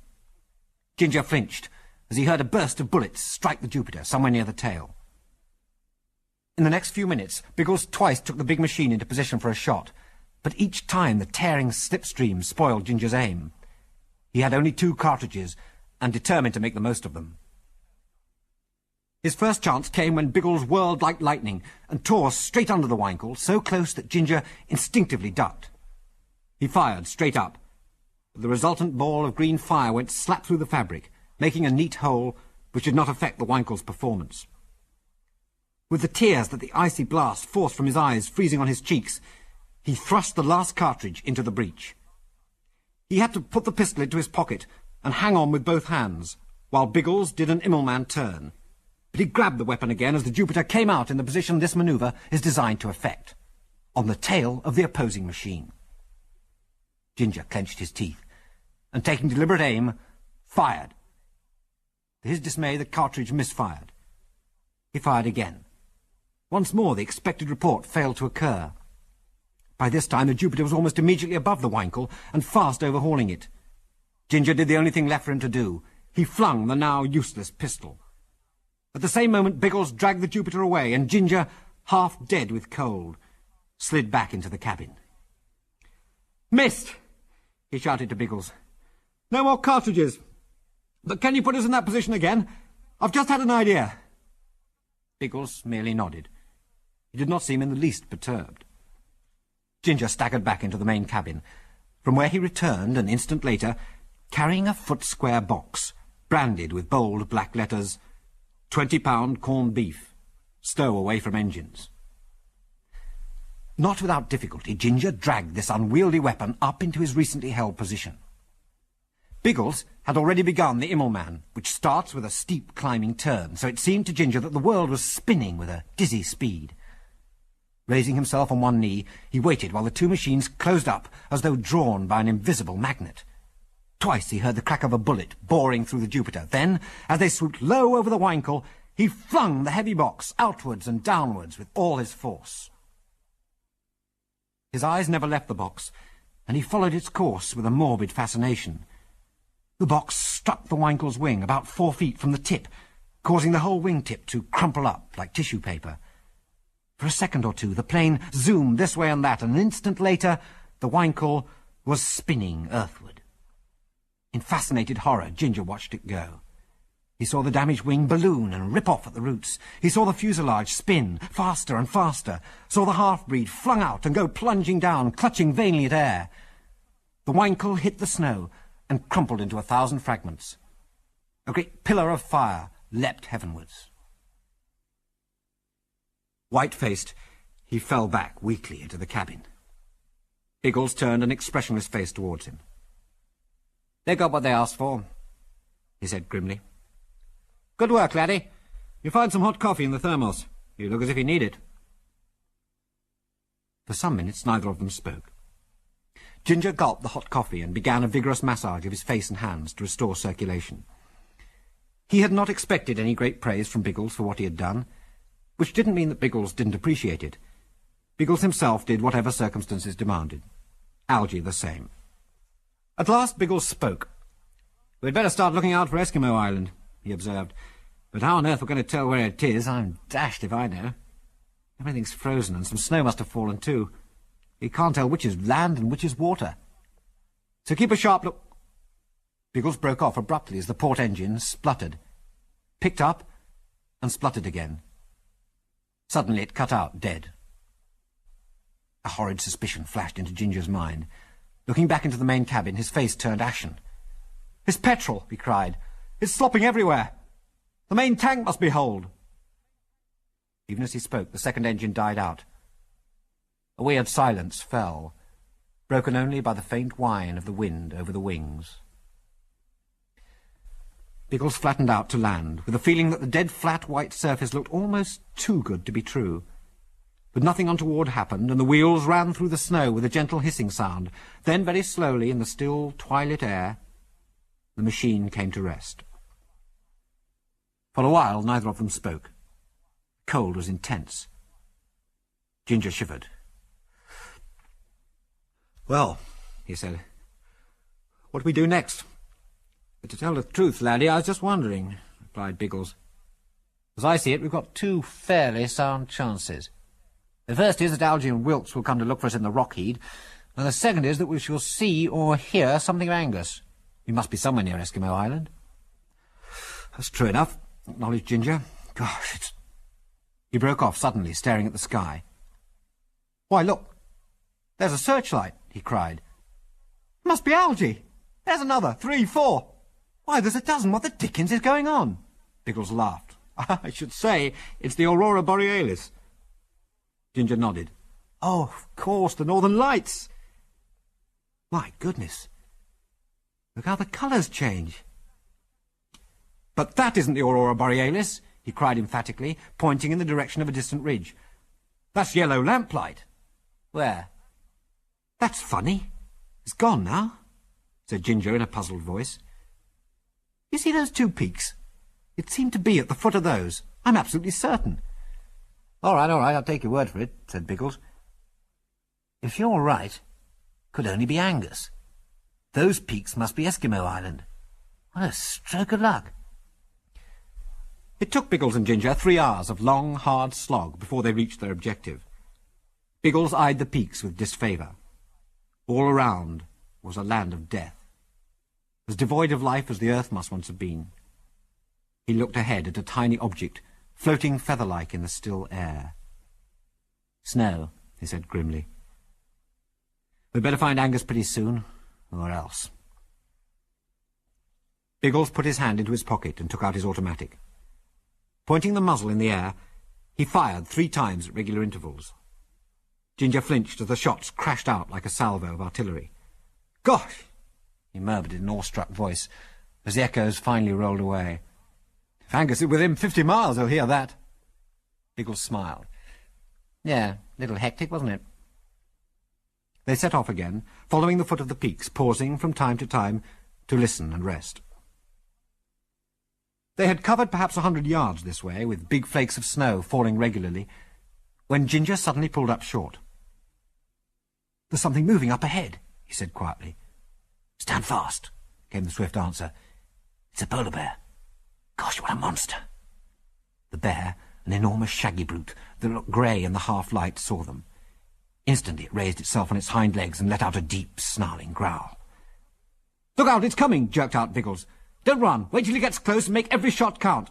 Ginger flinched as he heard a burst of bullets strike the Jupiter somewhere near the tail. In the next few minutes, Biggles twice took the big machine into position for a shot, but each time the tearing slipstream spoiled Ginger's aim. He had only 2 cartridges, and determined to make the most of them. His first chance came when Biggles whirled like lightning and tore straight under the winkle, so close that Ginger instinctively ducked. He fired straight up, but the resultant ball of green fire went slap through the fabric, making a neat hole which did not affect the winkle's performance. With the tears that the icy blast forced from his eyes freezing on his cheeks, he thrust the last cartridge into the breech. He had to put the pistol into his pocket and hang on with both hands, while Biggles did an Immelman turn. But he grabbed the weapon again as the Jupiter came out in the position this manoeuvre is designed to effect, on the tail of the opposing machine. Ginger clenched his teeth, and taking deliberate aim, fired. To his dismay, the cartridge misfired. He fired again. Once more, the expected report failed to occur. By this time, the Jupiter was almost immediately above the winkle and fast overhauling it. Ginger did the only thing left for him to do. He flung the now useless pistol. At the same moment, Biggles dragged the Jupiter away, and Ginger, half dead with cold, slid back into the cabin. "Missed!" he shouted to Biggles. "No more cartridges. But can you put us in that position again? I've just had an idea." Biggles merely nodded. He did not seem in the least perturbed. Ginger staggered back into the main cabin, from where he returned an instant later, carrying a foot-square box, branded with bold black letters, 20-pound corned beef, stow away from engines. Not without difficulty, Ginger dragged this unwieldy weapon up into his recently held position. Biggles had already begun the Immelman, which starts with a steep climbing turn, so it seemed to Ginger that the world was spinning with a dizzy speed. Raising himself on one knee, he waited while the 2 machines closed up as though drawn by an invisible magnet. Twice he heard the crack of a bullet boring through the Jupiter. Then, as they swooped low over the winkle, he flung the heavy box outwards and downwards with all his force. His eyes never left the box, and he followed its course with a morbid fascination. The box struck the winkle's wing about 4 feet from the tip, causing the whole wingtip to crumple up like tissue paper. For a second or two, the plane zoomed this way and that, and an instant later, the winkle was spinning earthward. In fascinated horror, Ginger watched it go. He saw the damaged wing balloon and rip off at the roots. He saw the fuselage spin faster and faster, saw the half-breed flung out and go plunging down, clutching vainly at air. The winkle hit the snow and crumpled into 1,000 fragments. A great pillar of fire leapt heavenwards. White-faced, he fell back weakly into the cabin. Biggles turned an expressionless face towards him. "They got what they asked for," he said grimly. "Good work, laddie. You'll find some hot coffee in the thermos. You look as if you need it." For some minutes neither of them spoke. Ginger gulped the hot coffee and began a vigorous massage of his face and hands to restore circulation. He had not expected any great praise from Biggles for what he had done, which didn't mean that Biggles didn't appreciate it. Biggles himself did whatever circumstances demanded. Algy the same. At last Biggles spoke. "We'd better start looking out for Eskimo Island," he observed. "But how on earth we're going to tell where it is, I'm dashed if I know. Everything's frozen, and some snow must have fallen too. You can't tell which is land and which is water. So keep a sharp look—" Biggles broke off abruptly as the port engine spluttered, picked up, and spluttered again. Suddenly it cut out, dead. A horrid suspicion flashed into Ginger's mind. Looking back into the main cabin, his face turned ashen. "It's petrol!" he cried. "It's slopping everywhere! The main tank must be holed!" Even as he spoke, the second engine died out. A weird silence fell, broken only by the faint whine of the wind over the wings. Biggles flattened out to land, with a feeling that the dead flat white surface looked almost too good to be true. But nothing untoward happened, and the wheels ran through the snow with a gentle hissing sound. Then, very slowly, in the still twilight air, The machine came to rest. For a while, neither of them spoke. The cold was intense. Ginger shivered. "Well," he said, "what do we do next?" "To tell the truth, laddie, I was just wondering," replied Biggles. "As I see it, we've got two fairly sound chances. The first is that Algy and Wilkes will come to look for us in the Rockheed, and the second is that we shall see or hear something of Angus. We must be somewhere near Eskimo Island." "That's true enough," acknowledged Ginger. "Gosh, it's—" He broke off suddenly, staring at the sky. "Why, look! There's a searchlight!" he cried. "Must be Algy! There's another! 3, 4! Why, there's a dozen! What the dickens is going on?" Biggles laughed. "I should say it's the Aurora Borealis." Ginger nodded. "Oh, of course, the Northern Lights! My goodness! Look how the colours change!" "But that isn't the Aurora Borealis!" he cried emphatically, pointing in the direction of a distant ridge. "That's yellow lamplight." "Where?" "That's funny. It's gone now," said Ginger in a puzzled voice. "You see those two peaks? It seemed to be at the foot of those. I'm absolutely certain." All right, I'll take your word for it," said Biggles. "If you're right, could only be Angus. Those peaks must be Eskimo Island. What a stroke of luck." It took Biggles and Ginger 3 hours of long, hard slog before they reached their objective. Biggles eyed the peaks with disfavour. All around was a land of death, as devoid of life as the earth must once have been. He looked ahead at a tiny object, floating feather-like in the still air. "Snow," he said grimly. "We'd better find Angus pretty soon, or else." Biggles put his hand into his pocket and took out his automatic. Pointing the muzzle in the air, he fired 3 times at regular intervals. Ginger flinched as the shots crashed out like a salvo of artillery. "Gosh!" he murmured in an awestruck voice, as the echoes finally rolled away. "If Angus is within 50 miles, he'll hear that." Biggles smiled. "Yeah, a little hectic, wasn't it?" They set off again, following the foot of the peaks, pausing from time to time to listen and rest. They had covered perhaps 100 yards this way, with big flakes of snow falling regularly, when Ginger suddenly pulled up short. "There's something moving up ahead," he said quietly. "Stand fast," came the swift answer. "It's a polar bear. Gosh, what a monster!" The bear, an enormous shaggy brute that looked grey in the half-light, saw them. Instantly it raised itself on its hind legs and let out a deep, snarling growl. "Look out, it's coming!" jerked out Biggles. "Don't run! Wait till he gets close and make every shot count!"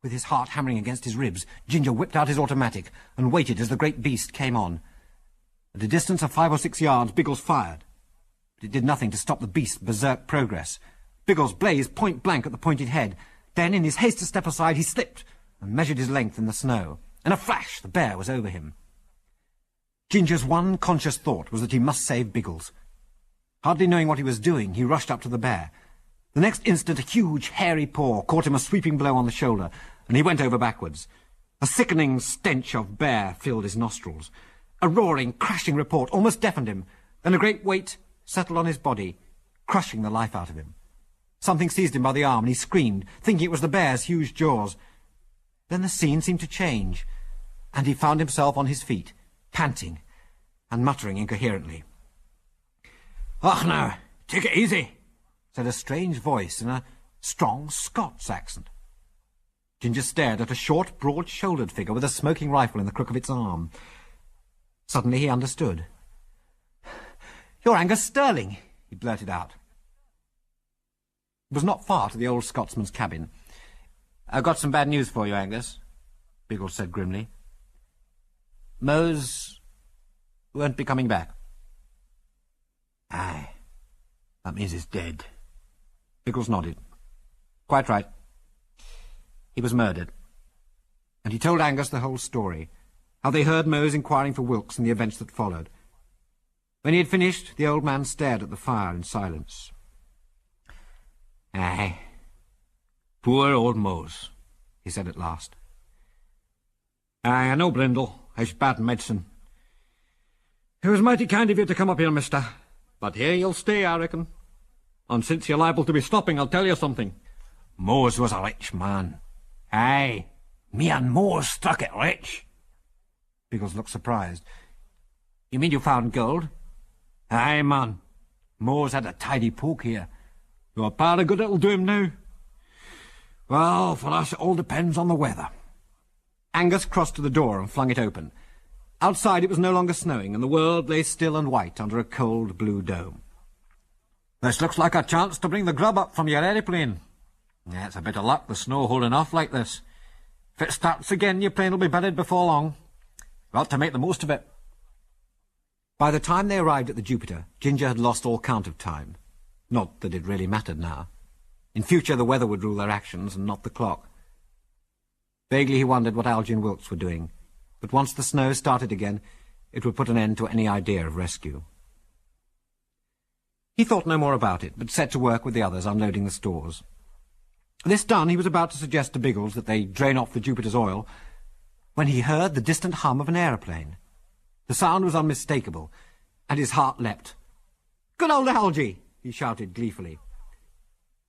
With his heart hammering against his ribs, Ginger whipped out his automatic and waited as the great beast came on. At a distance of 5 or 6 yards, Biggles fired. But it did nothing to stop the beast's berserk progress. Biggles blazed point-blank at the pointed head. Then, in his haste to step aside, he slipped and measured his length in the snow. In a flash, the bear was over him. Ginger's one conscious thought was that he must save Biggles. Hardly knowing what he was doing, he rushed up to the bear. The next instant, a huge, hairy paw caught him a sweeping blow on the shoulder, and he went over backwards. A sickening stench of bear filled his nostrils. A roaring, crashing report almost deafened him. Then a great weight settled on his body, crushing the life out of him. Something seized him by the arm, and he screamed, thinking it was the bear's huge jaws. Then the scene seemed to change, and he found himself on his feet, panting and muttering incoherently. "Och, now, take it easy," said a strange voice in a strong Scots accent. Ginger stared at a short, broad-shouldered figure with a smoking rifle in the crook of its arm. Suddenly he understood. "You're Angus Sterling," he blurted out. It was not far to the old Scotsman's cabin. "I've got some bad news for you, Angus," Biggles said grimly. "Mose won't be coming back." "Aye, that means he's dead." Biggles nodded. "Quite right. He was murdered." And he told Angus the whole story, how they heard Mose inquiring for Wilkes and the events that followed. When he had finished, the old man stared at the fire in silence. "Aye, poor old Mose," he said at last. "Aye, I know, Brindle. It's bad medicine. It was mighty kind of you to come up here, mister. But here you'll stay, I reckon. And since you're liable to be stopping, I'll tell you something. Mose was a rich man. Aye, me and Mose struck it rich. Biggles looked surprised. You mean you found gold? Aye, man. Mose had a tidy poke here. You're a power of good it'll do him now. Well, for us it all depends on the weather. Angus crossed to the door and flung it open. Outside it was no longer snowing, and the world lay still and white under a cold blue dome. This looks like a chance to bring the grub up from your aeroplane. Yeah, it's a bit of luck, the snow holding off like this. If it starts again, your plane will be buried before long. We've got to make the most of it. By the time they arrived at the Jupiter, Ginger had lost all count of time. Not that it really mattered now. In future, the weather would rule their actions, and not the clock. Vaguely he wondered what Algy and Wilkes were doing, but once the snow started again, it would put an end to any idea of rescue. He thought no more about it, but set to work with the others unloading the stores. This done, he was about to suggest to Biggles that they drain off the Jupiter's oil, when he heard the distant hum of an aeroplane. The sound was unmistakable, and his heart leapt. "Good old Algy!" he shouted gleefully.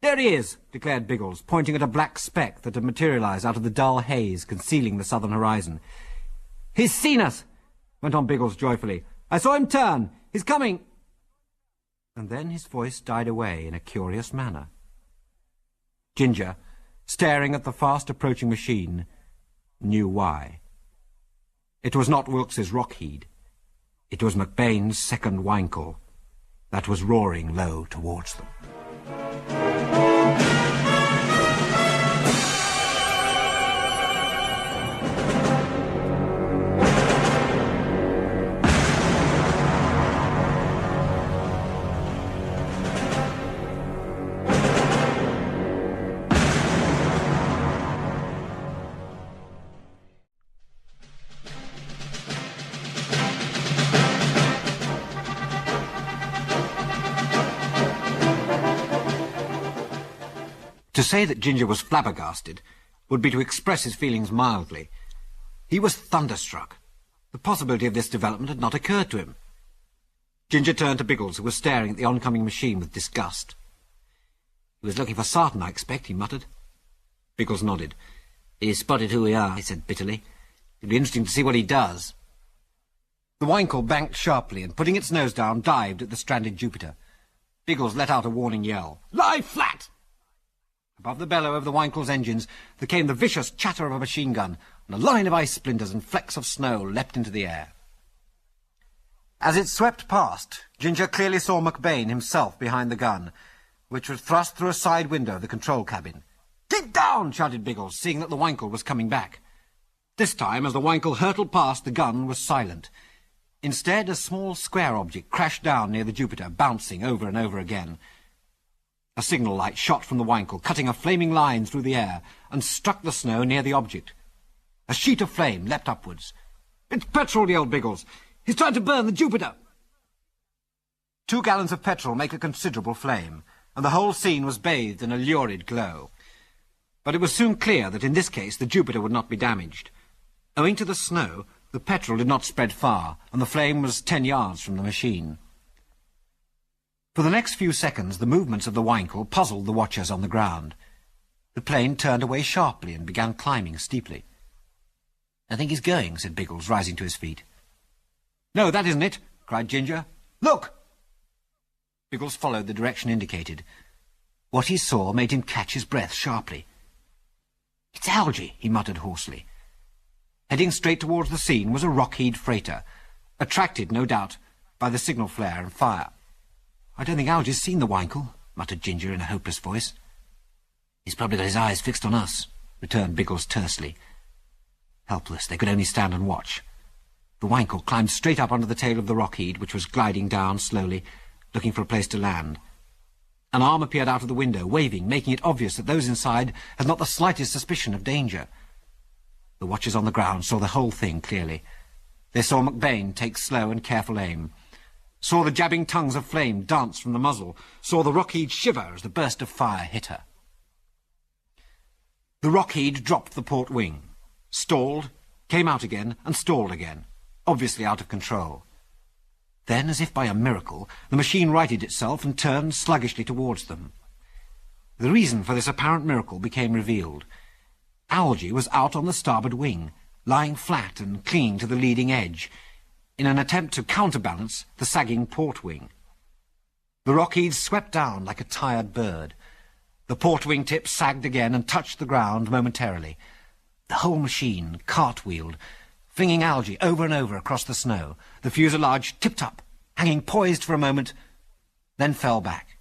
"There he is," declared Biggles, pointing at a black speck that had materialized out of the dull haze concealing the southern horizon. "He's seen us," went on Biggles joyfully. "I saw him turn. He's coming." And then his voice died away in a curious manner. Ginger, staring at the fast-approaching machine, knew why. It was not Wilkes's Rockheed. It was McBain's second Winkle that was roaring low towards them. To say that Ginger was flabbergasted would be to express his feelings mildly. He was thunderstruck. The possibility of this development had not occurred to him. Ginger turned to Biggles, who was staring at the oncoming machine with disgust. "He was looking for Sarton, I expect," he muttered. Biggles nodded. "He's spotted who we are," he said bitterly. "It'll be interesting to see what he does." The Winkle banked sharply and, putting its nose down, dived at the stranded Jupiter. Biggles let out a warning yell. "Lie flat!" Above the bellow of the Winkle's engines there came the vicious chatter of a machine gun, and a line of ice splinters and flecks of snow leapt into the air. As it swept past, Ginger clearly saw McBain himself behind the gun, which was thrust through a side window of the control cabin. "Keep down!" shouted Biggles, seeing that the Winkle was coming back. This time, as the Winkle hurtled past, the gun was silent. Instead, a small square object crashed down near the Jupiter, bouncing over and over again. A signal light shot from the Winkle, cutting a flaming line through the air, and struck the snow near the object. A sheet of flame leapt upwards. "It's petrol!" yelled Biggles. "He's trying to burn the Jupiter!" 2 gallons of petrol make a considerable flame, and the whole scene was bathed in a lurid glow. But it was soon clear that in this case the Jupiter would not be damaged. Owing to the snow, the petrol did not spread far, and the flame was 10 yards from the machine. For the next few seconds, the movements of the Winkle puzzled the watchers on the ground. The plane turned away sharply and began climbing steeply. "I think he's going," said Biggles, rising to his feet. "No, that isn't it," cried Ginger. "Look!" Biggles followed the direction indicated. What he saw made him catch his breath sharply. "It's Algy," he muttered hoarsely. Heading straight towards the scene was a Rockheed freighter, attracted, no doubt, by the signal flare and fire. "I don't think Algy's seen the Winkle," muttered Ginger in a hopeless voice. "He's probably got his eyes fixed on us," returned Biggles tersely. Helpless, they could only stand and watch. The Winkle climbed straight up under the tail of the Rockheed, which was gliding down slowly, looking for a place to land. An arm appeared out of the window, waving, making it obvious that those inside had not the slightest suspicion of danger. The watchers on the ground saw the whole thing clearly. They saw McBain take slow and careful aim, saw the jabbing tongues of flame dance from the muzzle, saw the Rockheed shiver as the burst of fire hit her. The Rockheed dropped the port wing, stalled, came out again, and stalled again, obviously out of control. Then, as if by a miracle, the machine righted itself and turned sluggishly towards them. The reason for this apparent miracle became revealed. Algae was out on the starboard wing, lying flat and clinging to the leading edge, in an attempt to counterbalance the sagging port wing. The Rockheed swept down like a tired bird. The port wing tip sagged again and touched the ground momentarily. The whole machine cartwheeled, flinging Algae over and over across the snow. The fuselage tipped up, hanging poised for a moment, then fell back.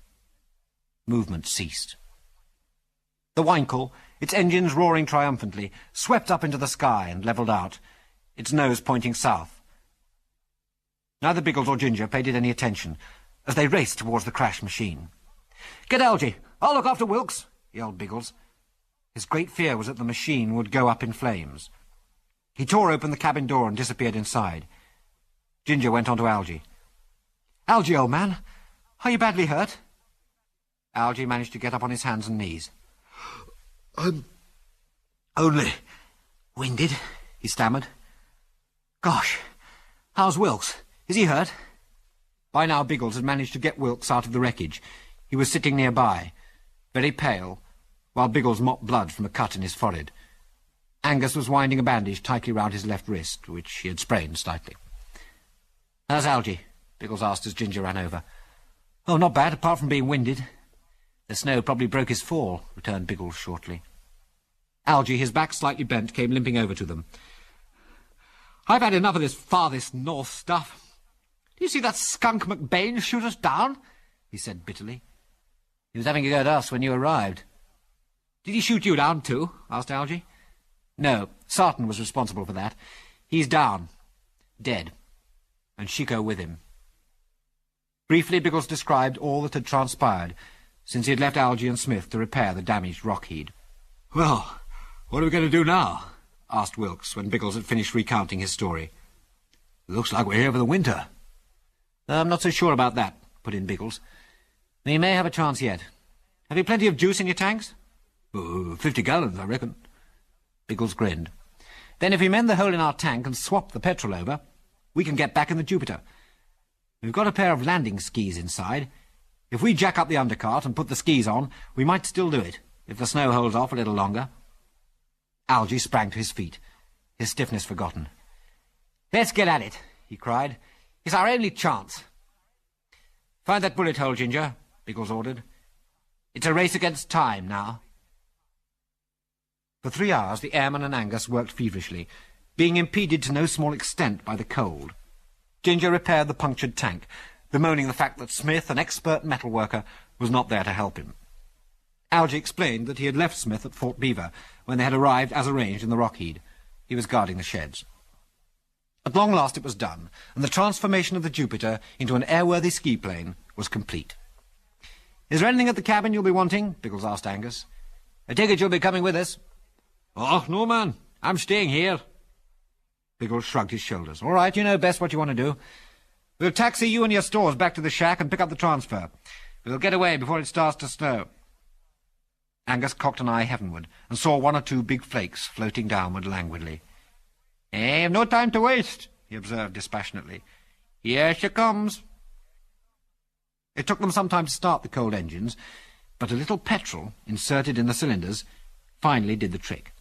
Movement ceased. The Winkle, its engines roaring triumphantly, swept up into the sky and levelled out, its nose pointing south. Neither Biggles or Ginger paid it any attention as they raced towards the crashed machine. "Get Algae! I'll look after Wilkes!" yelled Biggles. His great fear was that the machine would go up in flames. He tore open the cabin door and disappeared inside. Ginger went on to Algae. "Algae, old man, are you badly hurt?" Algae managed to get up on his hands and knees. "I'm only "Winded," he stammered. "Gosh, how's Wilkes? Is he hurt?" By now Biggles had managed to get Wilkes out of the wreckage. He was sitting nearby, very pale, while Biggles mopped blood from a cut in his forehead. Angus was winding a bandage tightly round his left wrist, which he had sprained slightly. "How's Algae?" Biggles asked as Ginger ran over. "Oh, not bad, apart from being winded." "The snow probably broke his fall," returned Biggles shortly. Algae, his back slightly bent, came limping over to them. "I've had enough of this farthest north stuff. Do you see that skunk McBain shoot us down?" he said bitterly. "He was having a go at us when you arrived." "Did he shoot you down too?" asked Algae. "No, Sarton was responsible for that. He's down, dead, and Chico with him." Briefly, Biggles described all that had transpired since he had left Algae and Smith to repair the damaged Rockheed. Well, what are we going to do now? asked Wilkes when Biggles had finished recounting his story. Looks like we're here for the winter. "I'm not so sure about that," put in Biggles. "We may have a chance yet. Have you plenty of juice in your tanks?" 50 gallons, I reckon." Biggles grinned. "Then if we mend the hole in our tank and swap the petrol over, we can get back in the Jupiter. We've got a pair of landing skis inside. If we jack up the undercart and put the skis on, we might still do it, if the snow holds off a little longer." Algae sprang to his feet, his stiffness forgotten. "Let's get at it," he cried. "It's our only chance." "Find that bullet hole, Ginger," Biggles ordered. "It's a race against time now." For 3 hours the airman and Angus worked feverishly, being impeded to no small extent by the cold. Ginger repaired the punctured tank, bemoaning the fact that Smith, an expert metal worker, was not there to help him. Algae explained that he had left Smith at Fort Beaver when they had arrived as arranged in the Rockheed. He was guarding the sheds. At long last it was done, and the transformation of the Jupiter into an airworthy ski plane was complete. "Is there anything at the cabin you'll be wanting?" Biggles asked Angus. "I take it you'll be coming with us." "Oh, no, man. I'm staying here." Biggles shrugged his shoulders. "All right, you know best what you want to do. We'll taxi you and your stores back to the shack and pick up the transfer. We'll get away before it starts to snow." Angus cocked an eye heavenward and saw 1 or 2 big flakes floating downward languidly. "I have no time to waste," he observed dispassionately. "Here she comes." It took them some time to start the cold engines, but a little petrol, inserted in the cylinders, finally did the trick,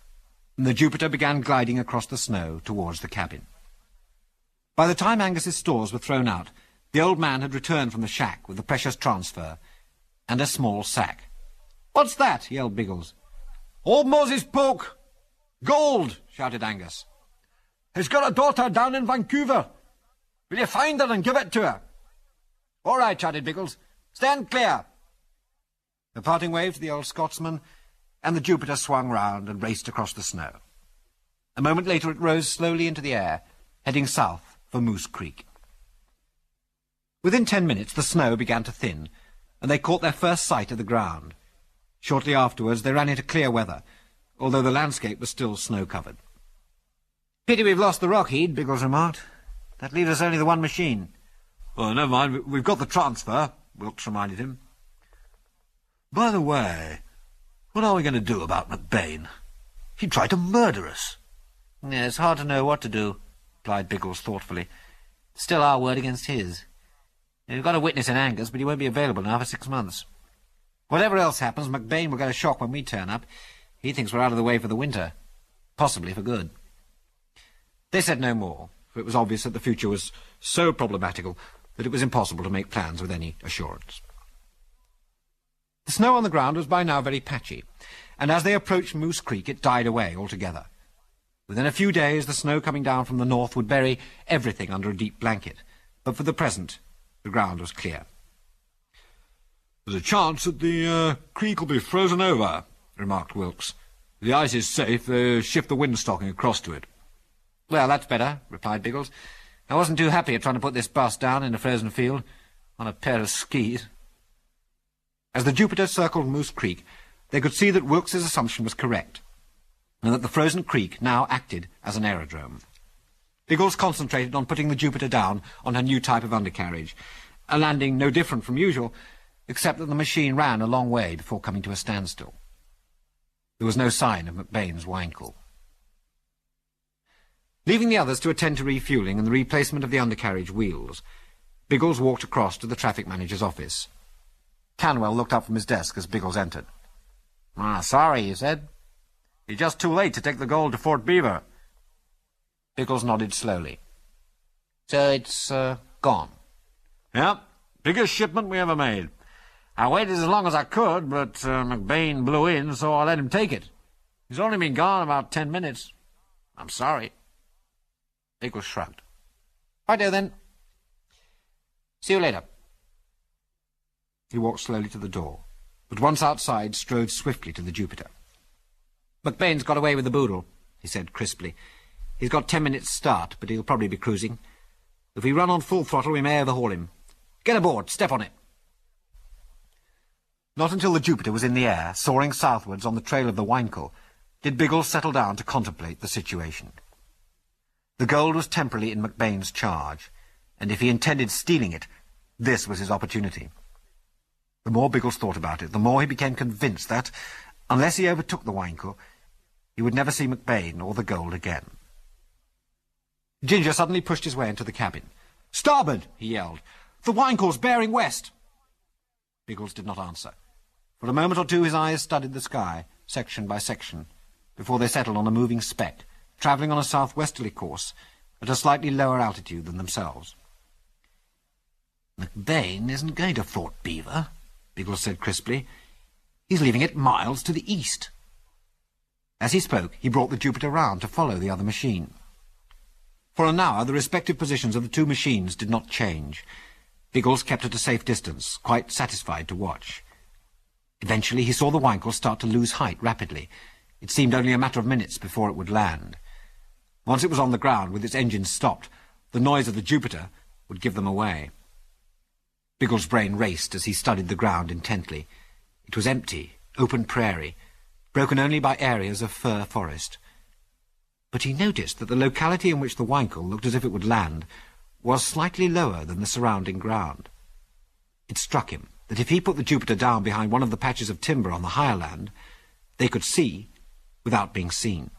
and the Jupiter began gliding across the snow towards the cabin. By the time Angus's stores were thrown out, the old man had returned from the shack with the precious transfer and a small sack. "What's that?" yelled Biggles. "Old Moses Poke! "Gold!" shouted Angus. He's got a daughter down in Vancouver. Will you find her and give it to her?" "All right," shouted Biggles. "Stand clear." The parting wave to the old Scotsman, and the Jupiter swung round and raced across the snow. A moment later it rose slowly into the air, heading south for Moose Creek. Within 10 minutes the snow began to thin, and they caught their first sight of the ground. Shortly afterwards they ran into clear weather, although the landscape was still snow-covered. "Pity we've lost the Rockheed," Biggles remarked. "That leaves us only the one machine." "Oh, never mind. We've got the transfer," Wilkes reminded him. "By the way, what are we going to do about McBain? He tried to murder us." "Yeah, it's hard to know what to do," replied Biggles thoughtfully. "Still our word against his. We've got a witness in Angus, but he won't be available now for 6 months. Whatever else happens, McBain will get a shock when we turn up. He thinks we're out of the way for the winter. Possibly for good. They said no more, for it was obvious that the future was so problematical that it was impossible to make plans with any assurance. The snow on the ground was by now very patchy, and as they approached Moose Creek it died away altogether. Within a few days the snow coming down from the north would bury everything under a deep blanket, but for the present the ground was clear. "There's a chance that the creek will be frozen over," remarked Wilkes. "The ice is safe. They shift the windstocking across to it." "Well, that's better," replied Biggles. "I wasn't too happy at trying to put this bus down in a frozen field on a pair of skis." As the Jupiter circled Moose Creek, they could see that Wilkes's assumption was correct, and that the frozen creek now acted as an aerodrome. Biggles concentrated on putting the Jupiter down on her new type of undercarriage, a landing no different from usual, except that the machine ran a long way before coming to a standstill. There was no sign of McBain's winkle. Leaving the others to attend to refuelling and the replacement of the undercarriage wheels, Biggles walked across to the traffic manager's office. Canwell looked up from his desk as Biggles entered. Sorry, he said. You're just too late to take the gold to Fort Beaver." Biggles nodded slowly. "So it's gone?" "Yep, biggest shipment we ever made. I waited as long as I could, but McBain blew in, so I let him take it. He's only been gone about 10 minutes. I'm sorry." Biggles shrugged. "Righto, then. See you later." He walked slowly to the door, but once outside strode swiftly to the Jupiter. "McBain's got away with the boodle," he said crisply. "He's got 10 minutes start, but he'll probably be cruising. If we run on full throttle, we may overhaul him. Get aboard, step on it." Not until the Jupiter was in the air, soaring southwards on the trail of the Winkle, did Biggles settle down to contemplate the situation. The gold was temporarily in McBain's charge, and if he intended stealing it, this was his opportunity. The more Biggles thought about it, the more he became convinced that, unless he overtook the Winkle, he would never see McBain or the gold again. Ginger suddenly pushed his way into the cabin. "Starboard!" he yelled. "The Winkle's bearing west!" Biggles did not answer. For a moment or two his eyes studied the sky, section by section, before they settled on a moving speck, travelling on a southwesterly course, at a slightly lower altitude than themselves. "McBain isn't going to Fort Beaver," Biggles said crisply. "He's leaving it miles to the east." As he spoke, he brought the Jupiter round to follow the other machine. For an hour the respective positions of the two machines did not change. Biggles kept at a safe distance, quite satisfied to watch. Eventually he saw the Winkle start to lose height rapidly. It seemed only a matter of minutes before it would land. Once it was on the ground, with its engines stopped, the noise of the Jupiter would give them away. Biggles' brain raced as he studied the ground intently. It was empty, open prairie, broken only by areas of fir forest. But he noticed that the locality in which the Winkle looked as if it would land was slightly lower than the surrounding ground. It struck him that if he put the Jupiter down behind one of the patches of timber on the higher land, they could see without being seen.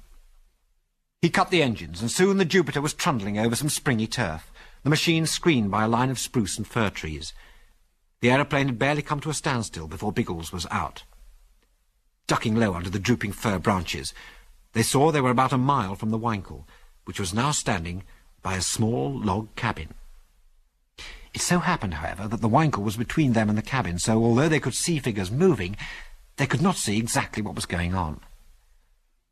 He cut the engines, and soon the Jupiter was trundling over some springy turf, the machine screened by a line of spruce and fir trees. The aeroplane had barely come to a standstill before Biggles was out. Ducking low under the drooping fir branches, they saw they were about a mile from the Winkle, which was now standing by a small log cabin. It so happened, however, that the Winkle was between them and the cabin, so although they could see figures moving, they could not see exactly what was going on.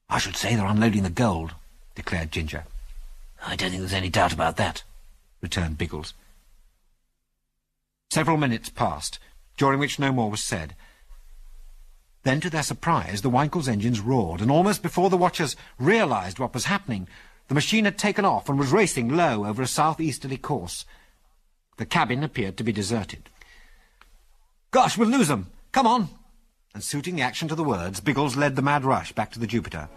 "I should say they're unloading the gold," declared Ginger. "I don't think there's any doubt about that," returned Biggles. Several minutes passed, during which no more was said. Then, to their surprise, the Winkle's engines roared, and almost before the watchers realized what was happening, the machine had taken off and was racing low over a southeasterly course. The cabin appeared to be deserted. "Gosh, we'll lose them! Come on!" And suiting the action to the words, Biggles led the mad rush back to the Jupiter.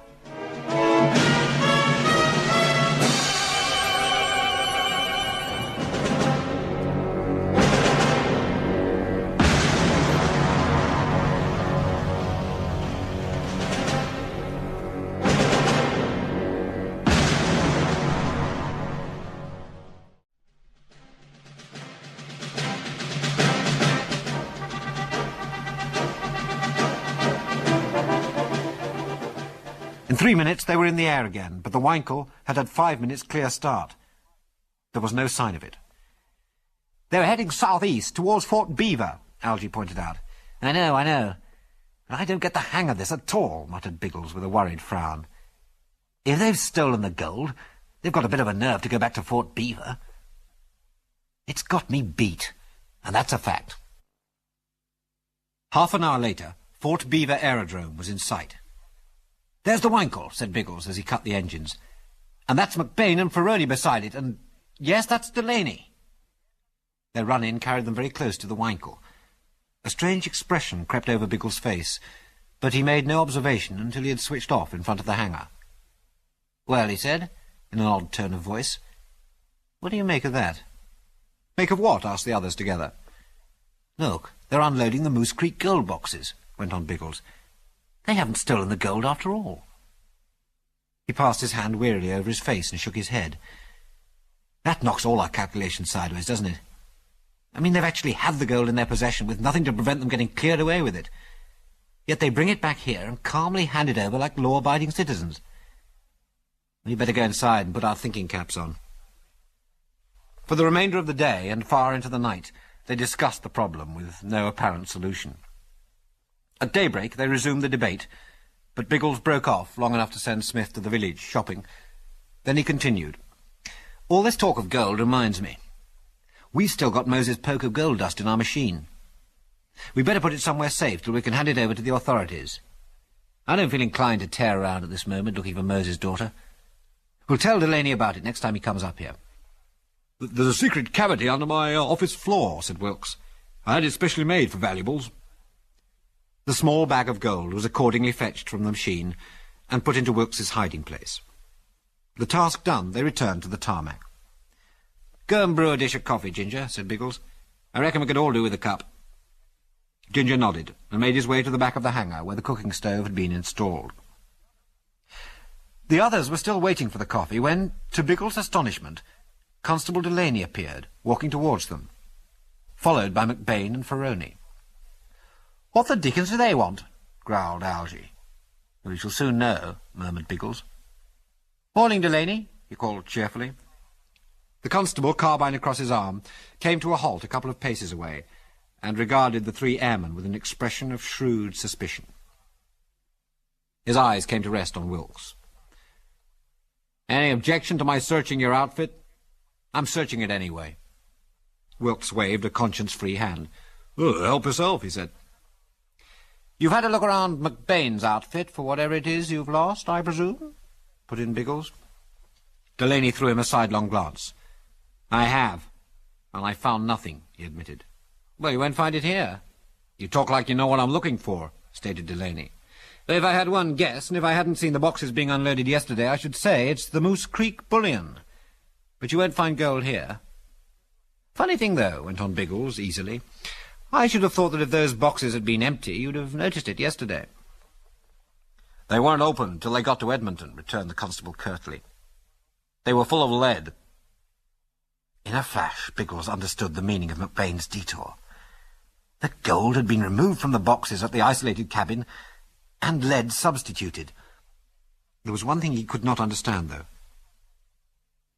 3 minutes they were in the air again, but the Winkle had had 5 minutes clear start. There was no sign of it. "They were heading southeast, towards Fort Beaver," Algy pointed out. I know. But I don't get the hang of this at all," muttered Biggles with a worried frown. "If they've stolen the gold, they've got a bit of a nerve to go back to Fort Beaver. It's got me beat, and that's a fact." Half an hour later, Fort Beaver Aerodrome was in sight. "There's the Winkle," said Biggles as he cut the engines. "And that's McBain and Ferroni beside it, and yes, that's Delaney." Their run-in carried them very close to the Winkle. A strange expression crept over Biggles' face, but he made no observation until he had switched off in front of the hangar. "Well," he said, in an odd tone of voice, "what do you make of that?" "Make of what?" asked the others together. "Look, they're unloading the Moose Creek gold boxes," went on Biggles. "They haven't stolen the gold after all." He passed his hand wearily over his face and shook his head. "That knocks all our calculations sideways, doesn't it? I mean, they've actually had the gold in their possession with nothing to prevent them getting cleared away with it. Yet they bring it back here and calmly hand it over like law-abiding citizens. We'd better go inside and put our thinking caps on." For the remainder of the day and far into the night, they discussed the problem with no apparent solution. At daybreak, they resumed the debate, but Biggles broke off long enough to send Smith to the village shopping. Then he continued. "All this talk of gold reminds me. We've still got Moses' poke of gold dust in our machine. We'd better put it somewhere safe till we can hand it over to the authorities. I don't feel inclined to tear around at this moment looking for Moses' daughter. We'll tell Delaney about it next time he comes up here." "There's a secret cavity under my office floor," said Wilkes. "I had it specially made for valuables." The small bag of gold was accordingly fetched from the machine and put into Wilkes's hiding place. The task done, they returned to the tarmac. "Go and brew a dish of coffee, Ginger," said Biggles. "I reckon we could all do with a cup." Ginger nodded and made his way to the back of the hangar where the cooking stove had been installed. The others were still waiting for the coffee when, to Biggles' astonishment, Constable Delaney appeared, walking towards them, followed by McBain and Ferroni. "What the dickens do they want?" growled Algy. "We shall soon know," murmured Biggles. "Morning, Delaney," he called cheerfully. The constable, carbine across his arm, came to a halt a couple of paces away and regarded the 3 airmen with an expression of shrewd suspicion. His eyes came to rest on Wilkes. "Any objection to my searching your outfit?" "I'm searching it anyway." Wilkes waved a conscience-free hand. "Well, help yourself," he said. "You've had a look around McBain's outfit for whatever it is you've lost, I presume?" put in Biggles. Delaney threw him a sidelong glance. "I have, and I found nothing," he admitted. "Well, you won't find it here." "You talk like you know what I'm looking for," stated Delaney. "If I had one guess, and if I hadn't seen the boxes being unloaded yesterday, I should say it's the Moose Creek bullion. But you won't find gold here." "Funny thing, though," went on Biggles easily. "I should have thought that if those boxes had been empty, you'd have noticed it yesterday." "They weren't open till they got to Edmonton," returned the constable curtly. "They were full of lead." In a flash, Biggles understood the meaning of McBain's detour. The gold had been removed from the boxes at the isolated cabin, and lead substituted. There was one thing he could not understand, though.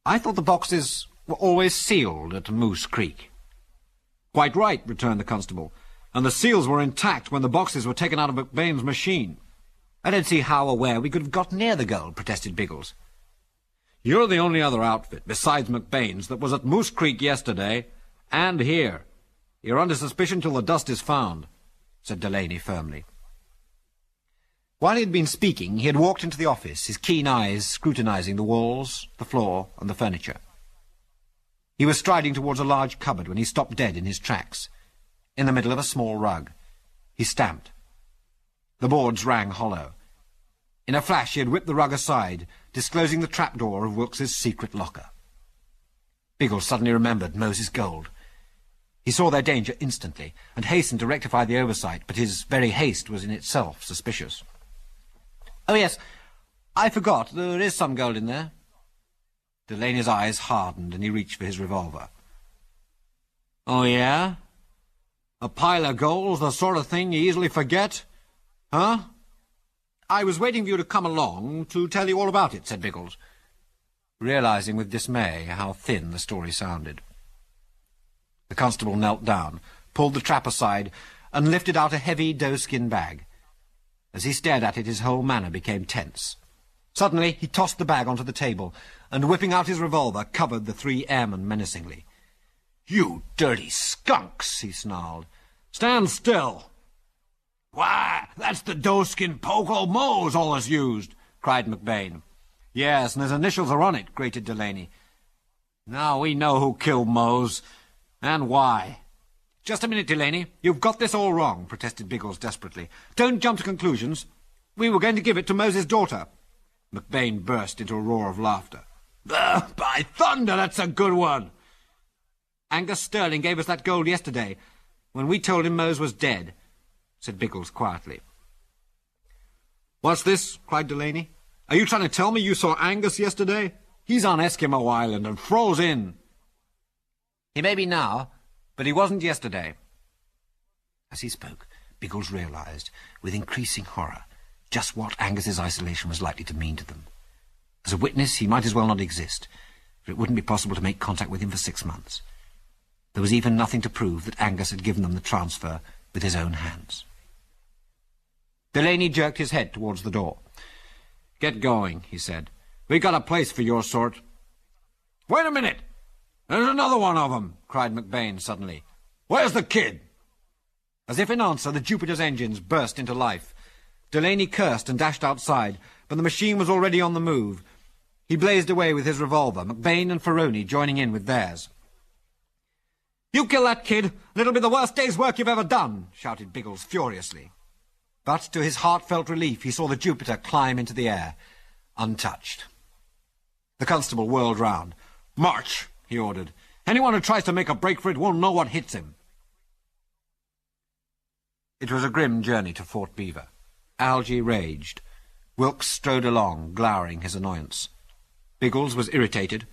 "I thought the boxes were always sealed at Moose Creek." "Quite right," returned the constable. "And the seals were intact when the boxes were taken out of McBain's machine." "I don't see how or where we could have got near the gold," protested Biggles. "You're the only other outfit, besides McBain's, that was at Moose Creek yesterday, and here. You're under suspicion till the dust is found," said Delaney firmly. While he had been speaking, he had walked into the office, his keen eyes scrutinizing the walls, the floor, and the furniture. He was striding towards a large cupboard when he stopped dead in his tracks, in the middle of a small rug. He stamped. The boards rang hollow. In a flash he had whipped the rug aside, disclosing the trapdoor of Wilkes's secret locker. Biggles suddenly remembered Moses' gold. He saw their danger instantly, and hastened to rectify the oversight, but his very haste was in itself suspicious. "Oh, yes, I forgot. There is some gold in there." Delaney's eyes hardened, and he reached for his revolver. "Oh, yeah? A pile of gold's the sort of thing you easily forget? Huh?" I was waiting for you to come along to tell you all about it, said Biggles, realizing with dismay how thin the story sounded. The constable knelt down, pulled the trap aside, and lifted out a heavy doeskin bag. As he stared at it, his whole manner became tense. Suddenly, he tossed the bag onto the table, and whipping out his revolver, covered the 3 airmen menacingly. "You dirty skunks," he snarled. "Stand still." Why, that's the doeskin poke old Mose allus used, cried McBain. "Yes, and his initials are on it," grated Delaney. "Now we know who killed Mose, and why." "Just a minute, Delaney. You've got this all wrong," protested Biggles desperately. "Don't jump to conclusions. We were going to give it to Mose's daughter." McBain burst into a roar of laughter. By thunder, that's a good one. "Angus Sterling gave us that gold yesterday, when we told him Mose was dead," said Biggles quietly. "What's this?" cried Delaney. "Are you trying to tell me you saw Angus yesterday? He's on Eskimo Island and froze in." "He may be now, but he wasn't yesterday." As he spoke, Biggles realized, with increasing horror, just what Angus's isolation was likely to mean to them. As a witness, he might as well not exist, for it wouldn't be possible to make contact with him for 6 months. There was even nothing to prove that Angus had given them the transfer with his own hands. Delaney jerked his head towards the door. "Get going," he said. "We got a place for your sort." Wait a minute. There's another one of 'em, cried McBain suddenly. "Where's the kid?" As if in answer, the Jupiter's engines burst into life. Delaney cursed and dashed outside, but the machine was already on the move. He blazed away with his revolver, McBain and Ferroni joining in with theirs. "You kill that kid, and it'll be the worst day's work you've ever done," shouted Biggles furiously. But to his heartfelt relief, he saw the Jupiter climb into the air, untouched. The constable whirled round. "March," he ordered. "Anyone who tries to make a break for it won't know what hits him." It was a grim journey to Fort Beaver. Algy raged. Wilkes strode along, glowering his annoyance. Biggles was irritated,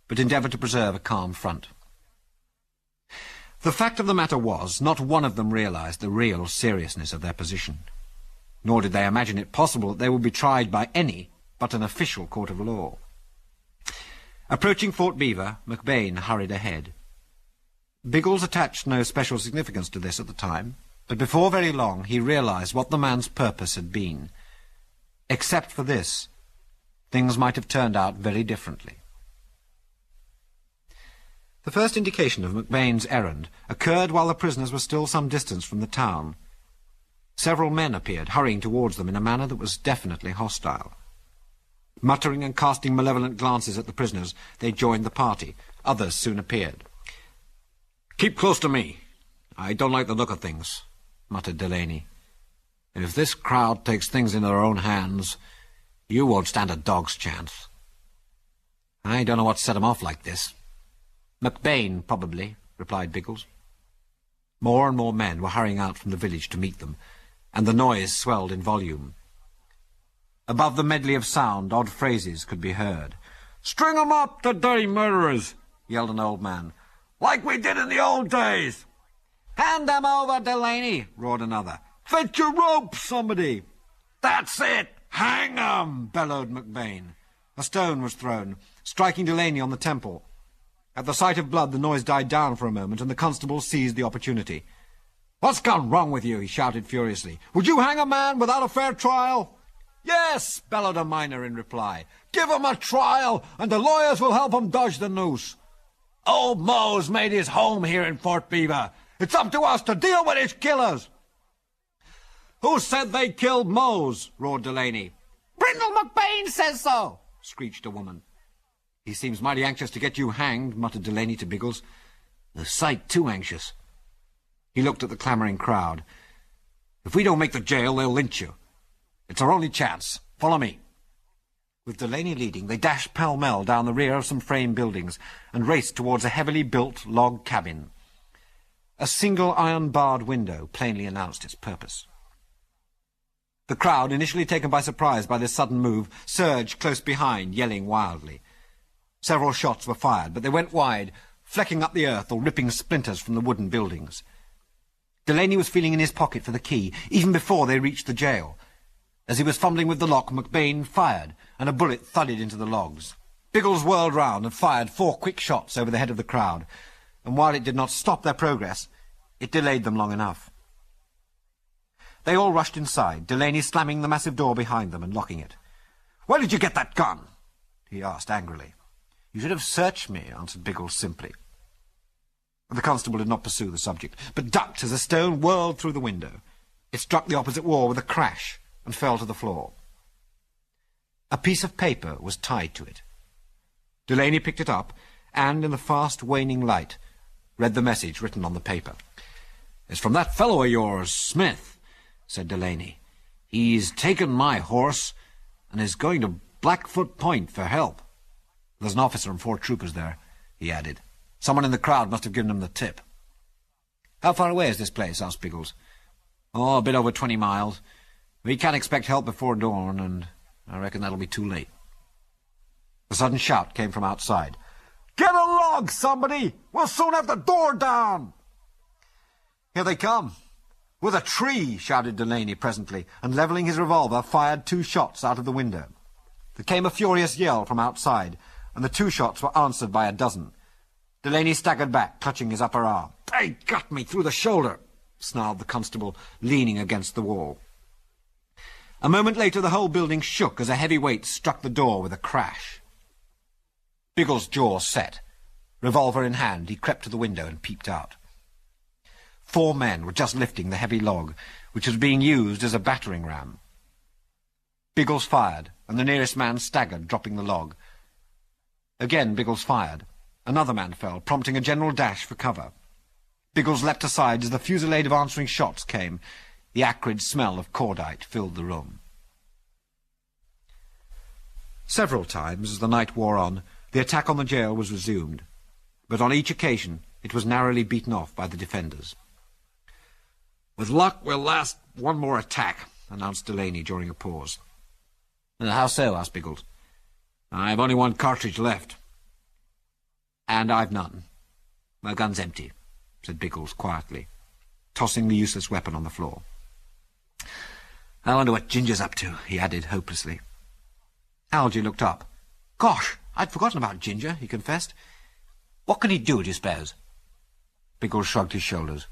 but endeavoured to preserve a calm front. The fact of the matter was, not one of them realized the real seriousness of their position. Nor did they imagine it possible that they would be tried by any but an official court of law. Approaching Fort Beaver, McBain hurried ahead. Biggles attached no special significance to this at the time, but before very long he realized what the man's purpose had been. Except for this, things might have turned out very differently. The first indication of McBain's errand occurred while the prisoners were still some distance from the town. Several men appeared, hurrying towards them in a manner that was definitely hostile. Muttering and casting malevolent glances at the prisoners, they joined the party. Others soon appeared. "Keep close to me. I don't like the look of things," muttered Delaney. "If this crowd takes things into their own hands, you won't stand a dog's chance. I don't know what set 'em off like this." "McBain, probably," replied Biggles. More and more men were hurrying out from the village to meet them, and the noise swelled in volume. Above the medley of sound, odd phrases could be heard. "String 'em up, the dirty murderers!" yelled an old man. "Like we did in the old days!" "Hand them over, Delaney!" roared another. "Fetch your rope, somebody!" "That's it! Hang 'em!" bellowed McBain. A stone was thrown, striking Delaney on the temple. At the sight of blood, the noise died down for a moment, and the constable seized the opportunity. "What's gone wrong with you?" he shouted furiously. "Would you hang a man without a fair trial?" "Yes," bellowed a miner in reply. "Give him a trial, and the lawyers will help him dodge the noose. Old Mose made his home here in Fort Beaver. It's up to us to deal with his killers." "Who said they killed Mose?" roared Delaney. "Brindle McBain says so," screeched a woman. "He seems mighty anxious to get you hanged," muttered Delaney to Biggles. "A sight too anxious." He looked at the clamouring crowd. "If we don't make the jail, they'll lynch you. It's our only chance. Follow me." With Delaney leading, they dashed pell-mell down the rear of some frame buildings and raced towards a heavily built log cabin. A single iron-barred window plainly announced its purpose. The crowd, initially taken by surprise by this sudden move, surged close behind, yelling wildly. Several shots were fired, but they went wide, flecking up the earth or ripping splinters from the wooden buildings. Delaney was feeling in his pocket for the key, even before they reached the jail. As he was fumbling with the lock, McBain fired, and a bullet thudded into the logs. Biggles whirled round and fired 4 quick shots over the head of the crowd, and while it did not stop their progress, it delayed them long enough. They all rushed inside, Delaney slamming the massive door behind them and locking it. "Where did you get that gun?" he asked angrily. "You should have searched me," answered Biggles simply. The constable did not pursue the subject, but ducked as a stone whirled through the window. It struck the opposite wall with a crash and fell to the floor. A piece of paper was tied to it. Delaney picked it up and, in the fast waning light, read the message written on the paper. "It's from that fellow of yours, Smith," said Delaney. "He's taken my horse and is going to Blackfoot Point for help. There's an officer and 4 troopers there," he added. "Someone in the crowd must have given him the tip." "How far away is this place?" asked Biggles. "Oh, a bit over 20 miles. We can't expect help before dawn, and I reckon that'll be too late." A sudden shout came from outside. "Get a log, somebody! We'll soon have the door down!" "Here they come! With a tree!" shouted Delaney presently, and levelling his revolver, fired 2 shots out of the window. There came a furious yell from outside, and the 2 shots were answered by a dozen. Delaney staggered back, clutching his upper arm. "They got me through the shoulder," snarled the constable, leaning against the wall. A moment later the whole building shook as a heavy weight struck the door with a crash. Biggles' jaw set. Revolver in hand, he crept to the window and peeped out. 4 men were just lifting the heavy log, which was being used as a battering ram. Biggles fired, and the nearest man staggered, dropping the log. Again Biggles fired. Another man fell, prompting a general dash for cover. Biggles leapt aside as the fusillade of answering shots came. The acrid smell of cordite filled the room. Several times, as the night wore on, the attack on the jail was resumed, but on each occasion it was narrowly beaten off by the defenders. "With luck, we'll last one more attack," announced Delaney during a pause. "How so?" asked Biggles. "I've only 1 cartridge left." "And I've none." "My gun's empty," said Biggles quietly, tossing the useless weapon on the floor. "I wonder what Ginger's up to," he added hopelessly. Algy looked up. "Gosh, I'd forgotten about Ginger," he confessed. "What can he do, do you suppose?" Biggles shrugged his shoulders.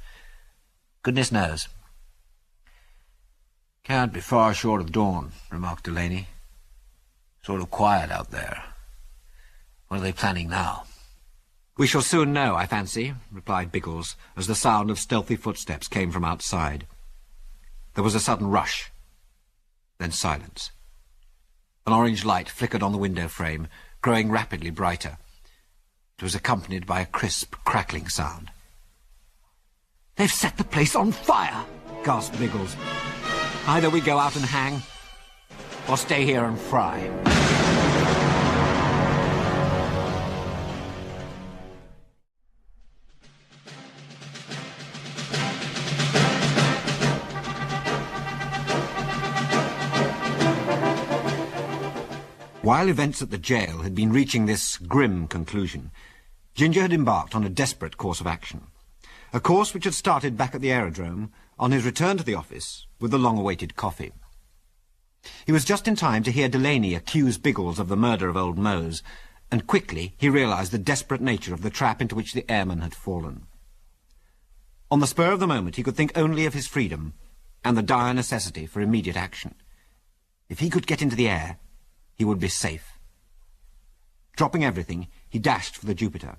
"Goodness knows." "Can't be far short of dawn," remarked Delaney. "Sort of quiet out there. What are they planning now?" "We shall soon know, I fancy," replied Biggles, as the sound of stealthy footsteps came from outside. There was a sudden rush, then silence. An orange light flickered on the window frame, growing rapidly brighter. It was accompanied by a crisp, crackling sound. "They've set the place on fire!" gasped Biggles. "Either we go out and hang, or stay here and fry." While events at the jail had been reaching this grim conclusion, Ginger had embarked on a desperate course of action. A course which had started back at the aerodrome on his return to the office with the long-awaited coffee. He was just in time to hear Delaney accuse Biggles of the murder of old Mose, and quickly he realized the desperate nature of the trap into which the airman had fallen. On the spur of the moment he could think only of his freedom and the dire necessity for immediate action. If he could get into the air, he would be safe. Dropping everything, he dashed for the Jupiter.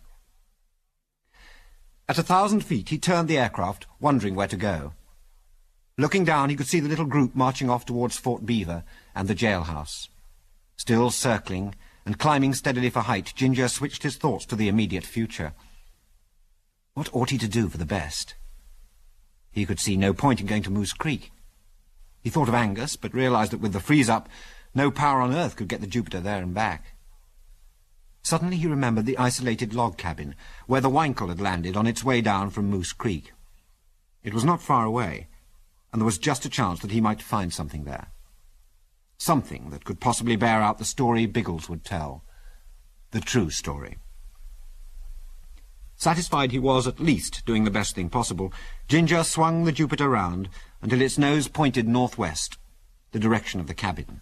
At 1,000 feet, he turned the aircraft, wondering where to go. Looking down, he could see the little group marching off towards Fort Beaver and the jailhouse. Still circling and climbing steadily for height, Ginger switched his thoughts to the immediate future. What ought he to do for the best? He could see no point in going to Moose Creek. He thought of Angus, but realized that with the freeze-up, no power on earth could get the Jupiter there and back. Suddenly he remembered the isolated log cabin, where the Winkle had landed on its way down from Moose Creek. It was not far away, and there was just a chance that he might find something there. Something that could possibly bear out the story Biggles would tell. The true story. Satisfied he was at least doing the best thing possible, Ginger swung the Jupiter round until its nose pointed northwest, the direction of the cabin.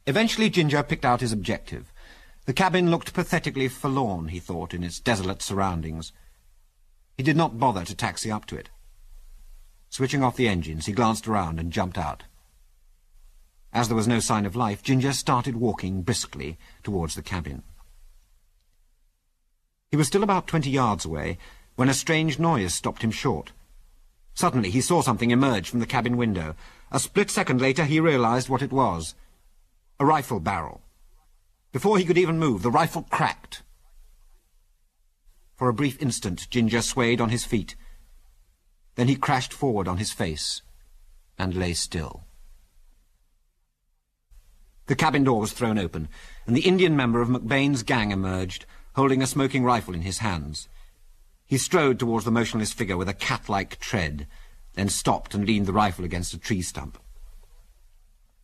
Eventually Ginger picked out his objective. The cabin looked pathetically forlorn, he thought, in its desolate surroundings. He did not bother to taxi up to it. Switching off the engines, he glanced around and jumped out. As there was no sign of life, Ginger started walking briskly towards the cabin. He was still about 20 yards away when a strange noise stopped him short. Suddenly he saw something emerge from the cabin window. A split second later he realized what it was. A rifle barrel. Before he could even move, the rifle cracked. For a brief instant, Ginger swayed on his feet. Then he crashed forward on his face and lay still. The cabin door was thrown open, and the Indian member of McBain's gang emerged, holding a smoking rifle in his hands. He strode towards the motionless figure with a cat-like tread, then stopped and leaned the rifle against a tree stump.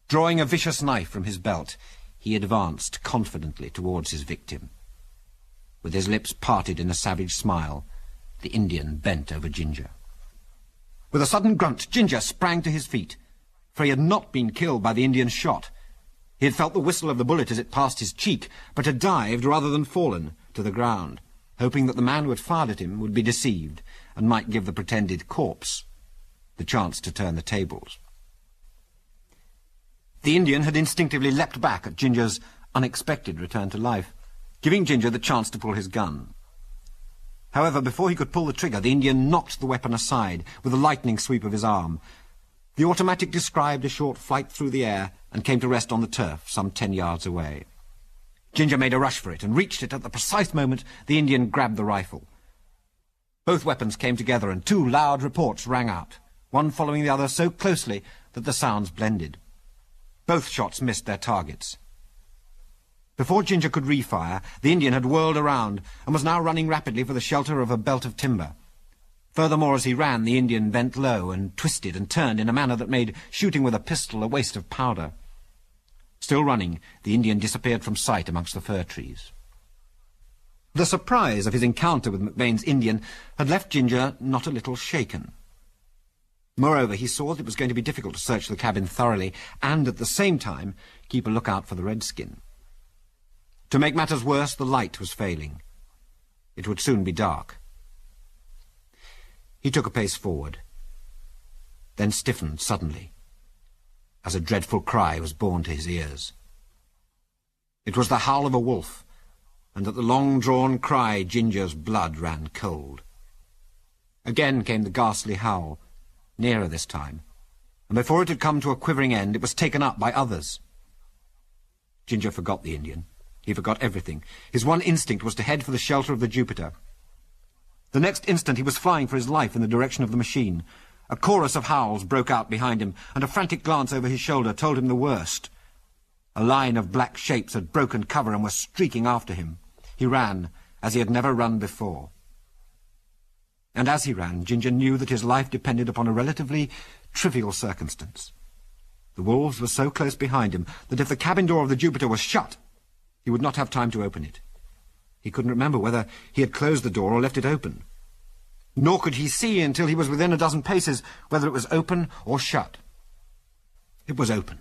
Drawing a vicious knife from his belt, he advanced confidently towards his victim. With his lips parted in a savage smile, the Indian bent over Ginger. With a sudden grunt, Ginger sprang to his feet, for he had not been killed by the Indian's shot. He had felt the whistle of the bullet as it passed his cheek, but had dived rather than fallen to the ground, hoping that the man who had fired at him would be deceived and might give the pretended corpse the chance to turn the tables. The Indian had instinctively leapt back at Ginger's unexpected return to life, giving Ginger the chance to pull his gun. However, before he could pull the trigger, the Indian knocked the weapon aside with a lightning sweep of his arm. The automatic described a short flight through the air and came to rest on the turf some 10 yards away. Ginger made a rush for it and reached it at the precise moment the Indian grabbed the rifle. Both weapons came together and 2 loud reports rang out, one following the other so closely that the sounds blended. Both shots missed their targets. Before Ginger could refire, the Indian had whirled around and was now running rapidly for the shelter of a belt of timber. Furthermore, as he ran, the Indian bent low and twisted and turned in a manner that made shooting with a pistol a waste of powder. Still running, the Indian disappeared from sight amongst the fir trees. The surprise of his encounter with McBain's Indian had left Ginger not a little shaken. Moreover, he saw that it was going to be difficult to search the cabin thoroughly and, at the same time, keep a lookout for the redskin. To make matters worse, the light was failing. It would soon be dark. He took a pace forward, then stiffened suddenly, as a dreadful cry was borne to his ears. It was the howl of a wolf, and at the long-drawn cry Ginger's blood ran cold. Again came the ghastly howl, nearer this time, and before it had come to a quivering end, it was taken up by others. Ginger forgot the Indian. He forgot everything. His one instinct was to head for the shelter of the Jupiter. The next instant he was flying for his life in the direction of the machine. A chorus of howls broke out behind him, and a frantic glance over his shoulder told him the worst. A line of black shapes had broken cover and were streaking after him. He ran as he had never run before. And as he ran, Ginger knew that his life depended upon a relatively trivial circumstance. The wolves were so close behind him that if the cabin door of the Jupiter was shut, he would not have time to open it. He couldn't remember whether he had closed the door or left it open. Nor could he see until he was within a dozen paces whether it was open or shut. It was open.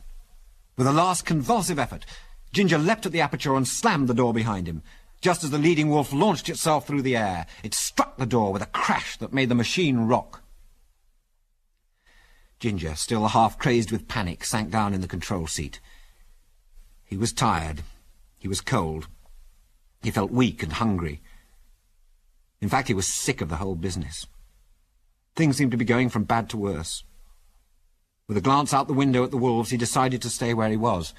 With a last convulsive effort, Ginger leapt at the aperture and slammed the door behind him. Just as the leading wolf launched itself through the air, it struck the door with a crash that made the machine rock. Ginger, still half crazed with panic, sank down in the control seat. He was tired. He was cold. He felt weak and hungry. In fact, he was sick of the whole business. Things seemed to be going from bad to worse. With a glance out the window at the wolves, he decided to stay where he was,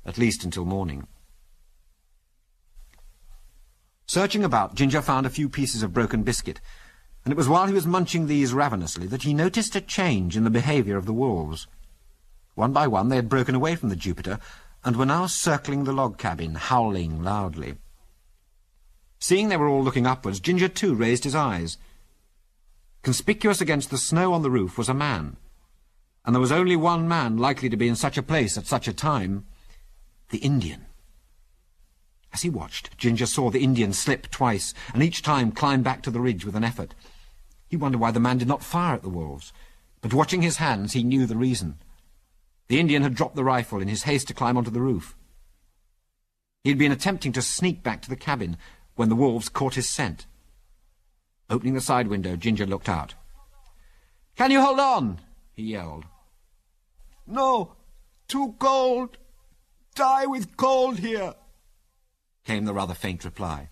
at least until morning. Searching about, Ginger found a few pieces of broken biscuit, and it was while he was munching these ravenously that he noticed a change in the behaviour of the wolves. One by one they had broken away from the Jupiter, and were now circling the log cabin, howling loudly. Seeing they were all looking upwards, Ginger too raised his eyes. Conspicuous against the snow on the roof was a man, and there was only one man likely to be in such a place at such a time: the Indian. As he watched, Ginger saw the Indian slip twice, and each time climb back to the ridge with an effort. He wondered why the man did not fire at the wolves, but watching his hands he knew the reason. The Indian had dropped the rifle in his haste to climb onto the roof. He had been attempting to sneak back to the cabin when the wolves caught his scent. Opening the side window, Ginger looked out. "Can you hold on?" he yelled. "No, too cold. Die with cold here," came the rather faint reply.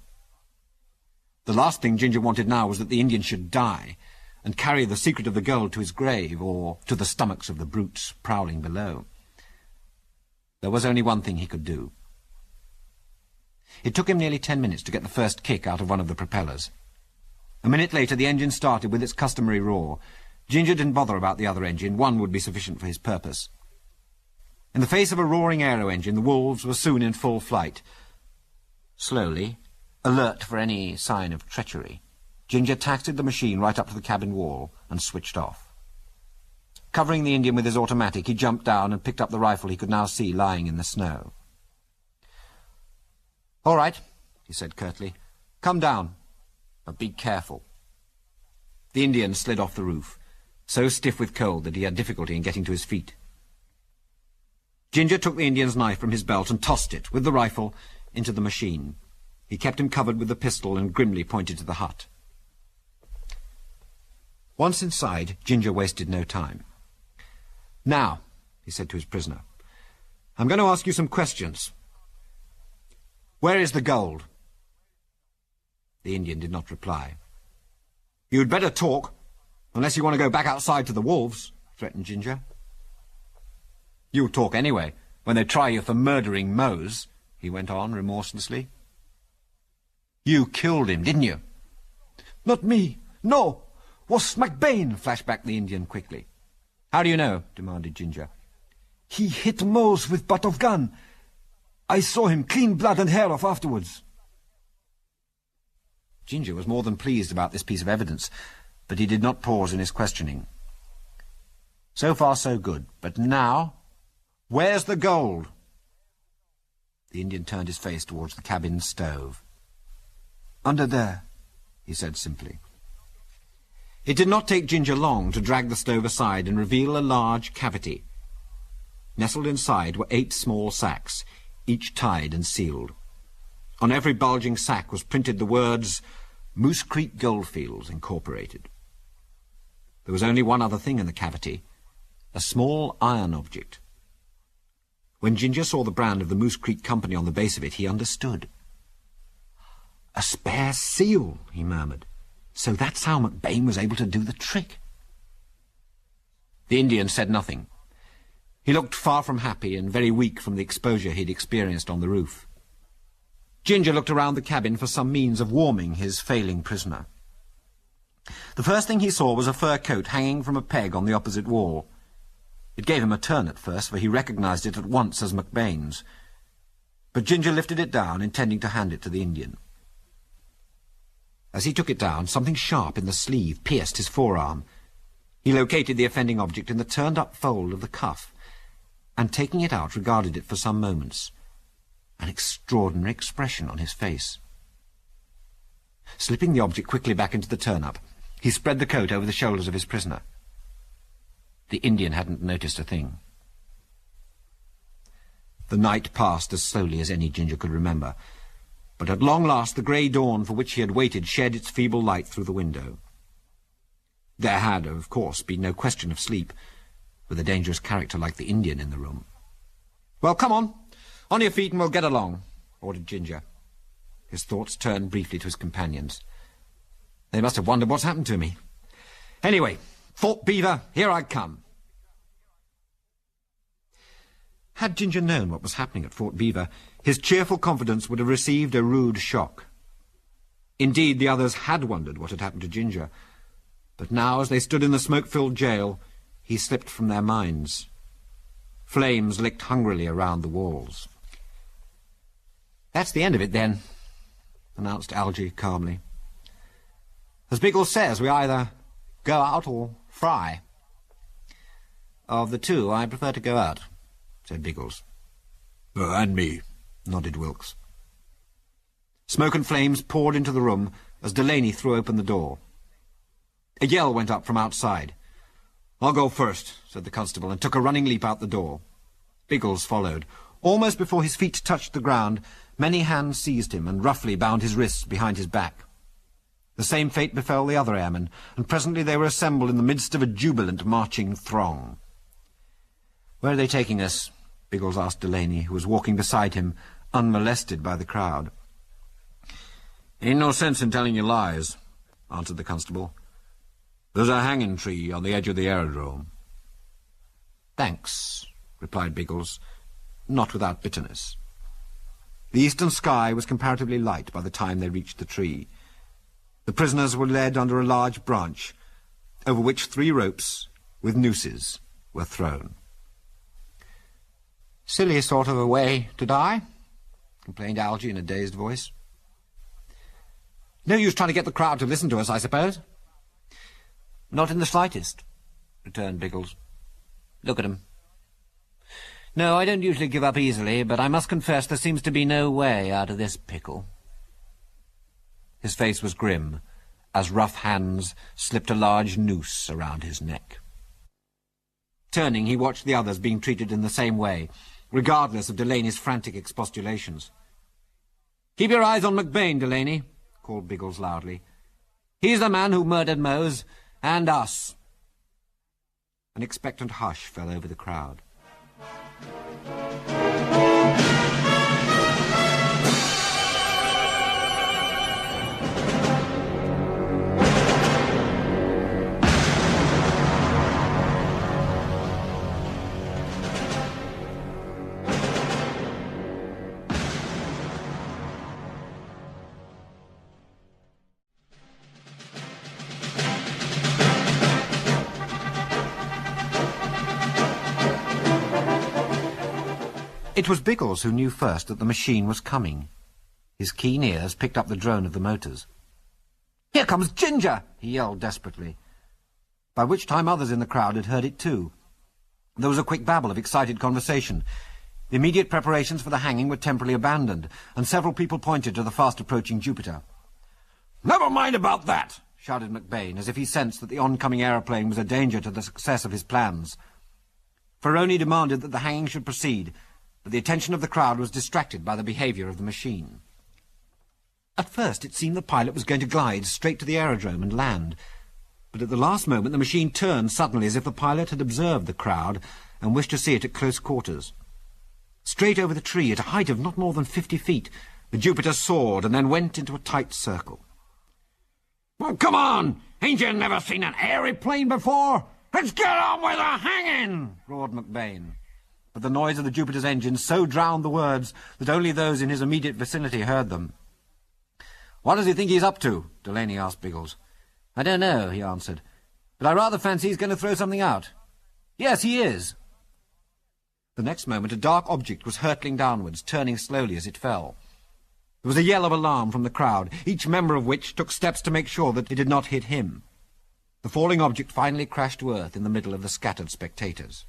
The last thing Ginger wanted now was that the Indian should die and carry the secret of the gold to his grave or to the stomachs of the brutes prowling below. There was only one thing he could do. It took him nearly 10 minutes to get the first kick out of one of the propellers. A minute later the engine started with its customary roar. Ginger didn't bother about the other engine. One would be sufficient for his purpose. In the face of a roaring aero engine, the wolves were soon in full flight. Slowly, alert for any sign of treachery, Ginger taxied the machine right up to the cabin wall and switched off. Covering the Indian with his automatic, he jumped down and picked up the rifle he could now see lying in the snow. "All right," he said curtly. "Come down, but be careful." The Indian slid off the roof, so stiff with cold that he had difficulty in getting to his feet. Ginger took the Indian's knife from his belt and tossed it, with the rifle, into the machine. He kept him covered with the pistol and grimly pointed to the hut. Once inside, Ginger wasted no time. "Now," he said to his prisoner, "I'm going to ask you some questions. Where is the gold?" The Indian did not reply. "You'd better talk, unless you want to go back outside to the wolves," threatened Ginger. "You'll talk anyway, when they try you for murdering Mose," he went on remorselessly. "You killed him, didn't you?" "Not me. No. Was McBain," flashed back the Indian quickly. "How do you know?" demanded Ginger. "He hit Mose with butt of gun. I saw him clean blood and hair off afterwards." Ginger was more than pleased about this piece of evidence, but he did not pause in his questioning. So far so good, but now, where's the gold? The Indian turned his face towards the cabin stove. "Under there," he said simply. It did not take Ginger long to drag the stove aside and reveal a large cavity. Nestled inside were 8 small sacks, each tied and sealed. On every bulging sack was printed the words, "Moose Creek Goldfields, Incorporated." There was only one other thing in the cavity, a small iron object. When Ginger saw the brand of the Moose Creek Company on the base of it, he understood. "A spare seal," he murmured. "So that's how McBain was able to do the trick." The Indian said nothing. He looked far from happy and very weak from the exposure he'd experienced on the roof. Ginger looked around the cabin for some means of warming his failing prisoner. The first thing he saw was a fur coat hanging from a peg on the opposite wall. It gave him a turn at first, for he recognized it at once as McBain's. But Ginger lifted it down, intending to hand it to the Indian. As he took it down, something sharp in the sleeve pierced his forearm. He located the offending object in the turned-up fold of the cuff, and taking it out, regarded it for some moments. An extraordinary expression on his face. Slipping the object quickly back into the turn-up, he spread the coat over the shoulders of his prisoner. The Indian hadn't noticed a thing. The night passed as slowly as any Ginger could remember, but at long last the grey dawn for which he had waited shed its feeble light through the window. There had, of course, been no question of sleep, with a dangerous character like the Indian in the room. "Well, come on your feet and we'll get along," ordered Ginger. His thoughts turned briefly to his companions. They must have wondered what's happened to me. Anyway, Fort Beaver, here I come. Had Ginger known what was happening at Fort Beaver, his cheerful confidence would have received a rude shock. Indeed, the others had wondered what had happened to Ginger, but now, as they stood in the smoke-filled jail, he slipped from their minds. Flames licked hungrily around the walls. "That's the end of it, then," announced Algy calmly. "As Biggles says, we either go out or fry." "Of the two, I prefer to go out," said Biggles. "And me," nodded Wilkes. Smoke and flames poured into the room as Delaney threw open the door. A yell went up from outside. "I'll go first," said the constable, and took a running leap out the door. Biggles followed. Almost before his feet touched the ground, many hands seized him and roughly bound his wrists behind his back. The same fate befell the other airmen, and presently they were assembled in the midst of a jubilant marching throng. "Where are they taking us?" Biggles asked Delaney, who was walking beside him, unmolested by the crowd. "Ain't no sense in telling you lies," answered the constable. "There's a hanging tree on the edge of the aerodrome." "Thanks," replied Biggles, not without bitterness. The eastern sky was comparatively light by the time they reached the tree. The prisoners were led under a large branch, over which 3 ropes, with nooses, were thrown. "Silly sort of a way to die," complained Algy in a dazed voice. "No use trying to get the crowd to listen to us, I suppose?" "Not in the slightest," returned Biggles. "Look at 'em. No, I don't usually give up easily, but I must confess there seems to be no way out of this pickle." His face was grim, as rough hands slipped a large noose around his neck. Turning, he watched the others being treated in the same way, regardless of Delaney's frantic expostulations. "Keep your eyes on McBain, Delaney," called Biggles loudly. "He's the man who murdered Mose, and us." An expectant hush fell over the crowd. It was Biggles who knew first that the machine was coming. His keen ears picked up the drone of the motors. "Here comes Ginger!" he yelled desperately, by which time others in the crowd had heard it too. There was a quick babble of excited conversation. The immediate preparations for the hanging were temporarily abandoned, and several people pointed to the fast-approaching Jupiter. "Never mind about that," shouted McBain, as if he sensed that the oncoming aeroplane was a danger to the success of his plans. Ferroni demanded that the hanging should proceed, but the attention of the crowd was distracted by the behaviour of the machine. At first it seemed the pilot was going to glide straight to the aerodrome and land, but at the last moment the machine turned suddenly as if the pilot had observed the crowd and wished to see it at close quarters. Straight over the tree, at a height of not more than 50 feet, the Jupiter soared and then went into a tight circle. "Well, come on! Ain't you never seen an aeroplane before? Let's get on with the hanging!" roared McBain. But the noise of the Jupiter's engine so drowned the words that only those in his immediate vicinity heard them. "What does he think he's up to?" Delaney asked Biggles. "I don't know," he answered, "but I rather fancy he's going to throw something out." "Yes, he is." The next moment a dark object was hurtling downwards, turning slowly as it fell. There was a yell of alarm from the crowd, each member of which took steps to make sure that it did not hit him. The falling object finally crashed to earth in the middle of the scattered spectators.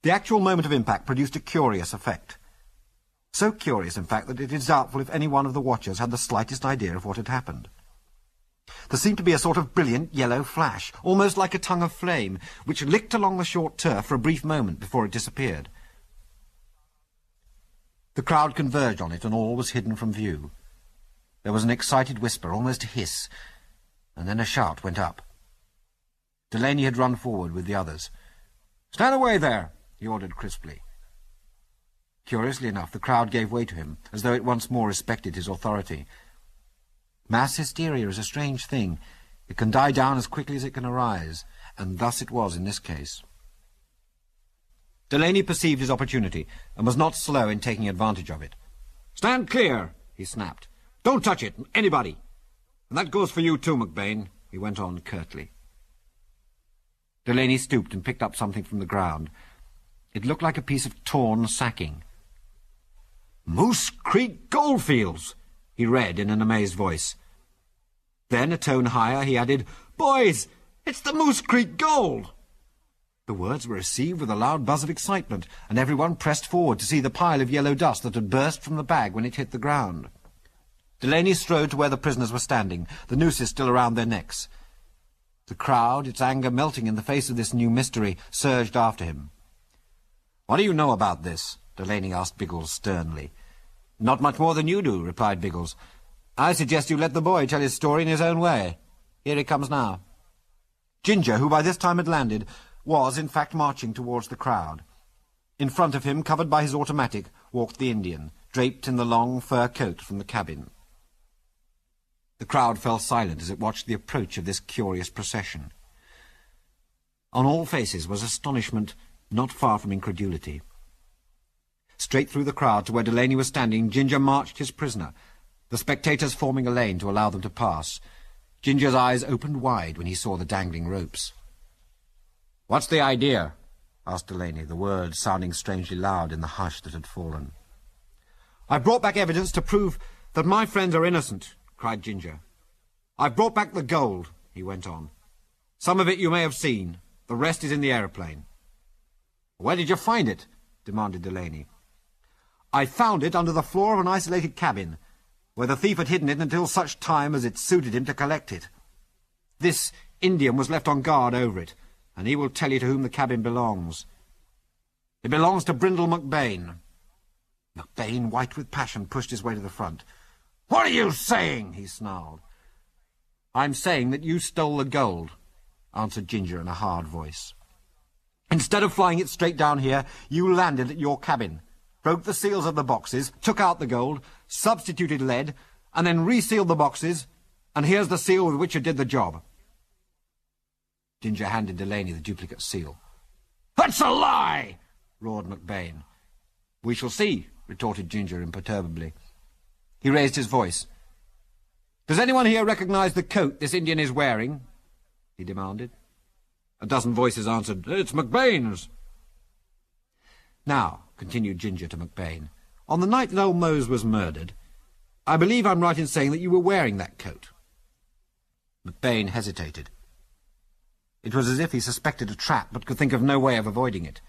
The actual moment of impact produced a curious effect. So curious, in fact, that it is doubtful if any one of the watchers had the slightest idea of what had happened. There seemed to be a sort of brilliant yellow flash, almost like a tongue of flame, which licked along the short turf for a brief moment before it disappeared. The crowd converged on it, and all was hidden from view. There was an excited whisper, almost a hiss, and then a shout went up. Delaney had run forward with the others. "Stand away there!" he ordered crisply. Curiously enough, the crowd gave way to him, as though it once more respected his authority. Mass hysteria is a strange thing. It can die down as quickly as it can arise, and thus it was in this case. Delaney perceived his opportunity, and was not slow in taking advantage of it. "Stand clear," he snapped. "Don't touch it, anybody. And that goes for you too, McBain," he went on curtly. Delaney stooped and picked up something from the ground. It looked like a piece of torn sacking. "Moose Creek Goldfields," he read in an amazed voice. Then, a tone higher, he added, "Boys, it's the Moose Creek Gold!" The words were received with a loud buzz of excitement, and everyone pressed forward to see the pile of yellow dust that had burst from the bag when it hit the ground. Delaney strode to where the prisoners were standing, the nooses still around their necks. The crowd, its anger melting in the face of this new mystery, surged after him. "What do you know about this?" Delaney asked Biggles sternly. "Not much more than you do," replied Biggles. "I suggest you let the boy tell his story in his own way. Here he comes now." Ginger, who by this time had landed, was in fact marching towards the crowd. In front of him, covered by his automatic, walked the Indian, draped in the long fur coat from the cabin. The crowd fell silent as it watched the approach of this curious procession. On all faces was astonishment not far from incredulity. Straight through the crowd to where Delaney was standing, Ginger marched his prisoner, the spectators forming a lane to allow them to pass. Ginger's eyes opened wide when he saw the dangling ropes. "What's the idea?" asked Delaney, the words sounding strangely loud in the hush that had fallen. "I've brought back evidence to prove that my friends are innocent," cried Ginger. "I've brought back the gold," he went on. "Some of it you may have seen. The rest is in the aeroplane." "Where did you find it?" demanded Delaney. "I found it under the floor of an isolated cabin, where the thief had hidden it until such time as it suited him to collect it. This Indian was left on guard over it, and he will tell you to whom the cabin belongs. It belongs to Brindle McBain." McBain, white with passion, pushed his way to the front. "What are you saying?" he snarled. "I'm saying that you stole the gold," answered Ginger in a hard voice. "Instead of flying it straight down here, you landed at your cabin, broke the seals of the boxes, took out the gold, substituted lead, and then resealed the boxes, and here's the seal with which you did the job." Ginger handed Delaney the duplicate seal. "That's a lie!" roared McBain. "We shall see," retorted Ginger imperturbably. He raised his voice. "Does anyone here recognize the coat this Indian is wearing?" he demanded. A dozen voices answered, "It's McBain's." "Now," continued Ginger to McBain, "on the night that old Mose was murdered, I believe I'm right in saying that you were wearing that coat." McBain hesitated. It was as if he suspected a trap, but could think of no way of avoiding it.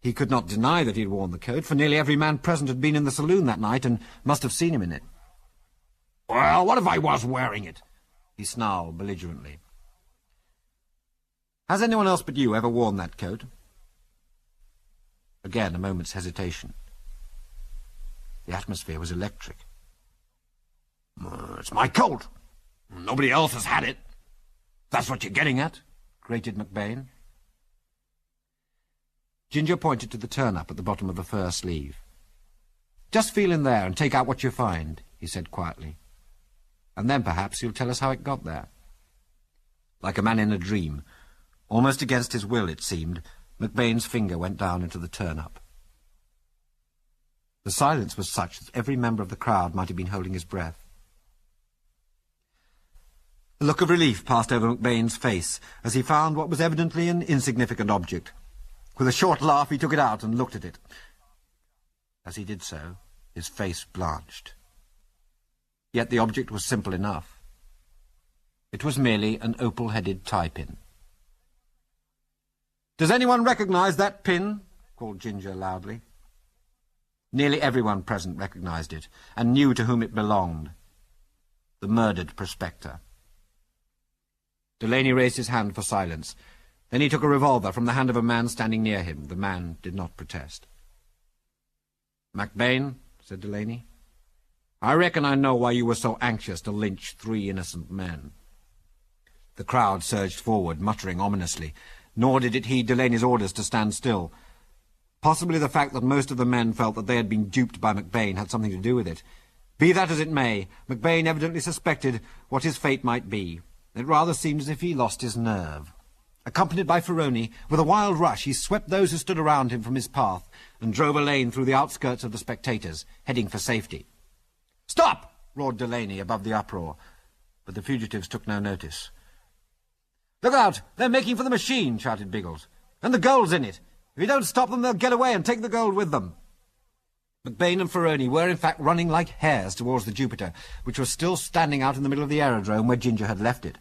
He could not deny that he had worn the coat, for nearly every man present had been in the saloon that night and must have seen him in it. "Well, what if I was wearing it?" he snarled belligerently. "Has anyone else but you ever worn that coat?" Again a moment's hesitation. The atmosphere was electric. "It's my coat. Nobody else has had it. That's what you're getting at," grated McBain. Ginger pointed to the turn-up at the bottom of the fur sleeve. "Just feel in there and take out what you find," he said quietly. "And then perhaps you'll tell us how it got there." Like a man in a dream, almost against his will it seemed, McBain's finger went down into the turn-up. The silence was such that every member of the crowd might have been holding his breath. A look of relief passed over McBain's face as he found what was evidently an insignificant object. With a short laugh he took it out and looked at it. As he did so, his face blanched. Yet the object was simple enough. It was merely an opal-headed tie-pin. "Does anyone recognize that pin?" called Ginger loudly. Nearly everyone present recognized it, and knew to whom it belonged. The murdered prospector. Delaney raised his hand for silence. Then he took a revolver from the hand of a man standing near him. The man did not protest. "McBain," said Delaney, "I reckon I know why you were so anxious to lynch 3 innocent men." The crowd surged forward, muttering ominously, nor did it heed Delaney's orders to stand still. Possibly the fact that most of the men felt that they had been duped by McBain had something to do with it. Be that as it may, McBain evidently suspected what his fate might be. It rather seemed as if he lost his nerve. Accompanied by Ferroni, with a wild rush he swept those who stood around him from his path and drove a lane through the outskirts of the spectators, heading for safety. "Stop!" roared Delaney above the uproar, but the fugitives took no notice. "Look out! They're making for the machine!" shouted Biggles. "And the gold's in it! If you don't stop them, they'll get away and take the gold with them." McBain and Ferroni were in fact running like hares towards the Jupiter, which was still standing out in the middle of the aerodrome where Ginger had left it,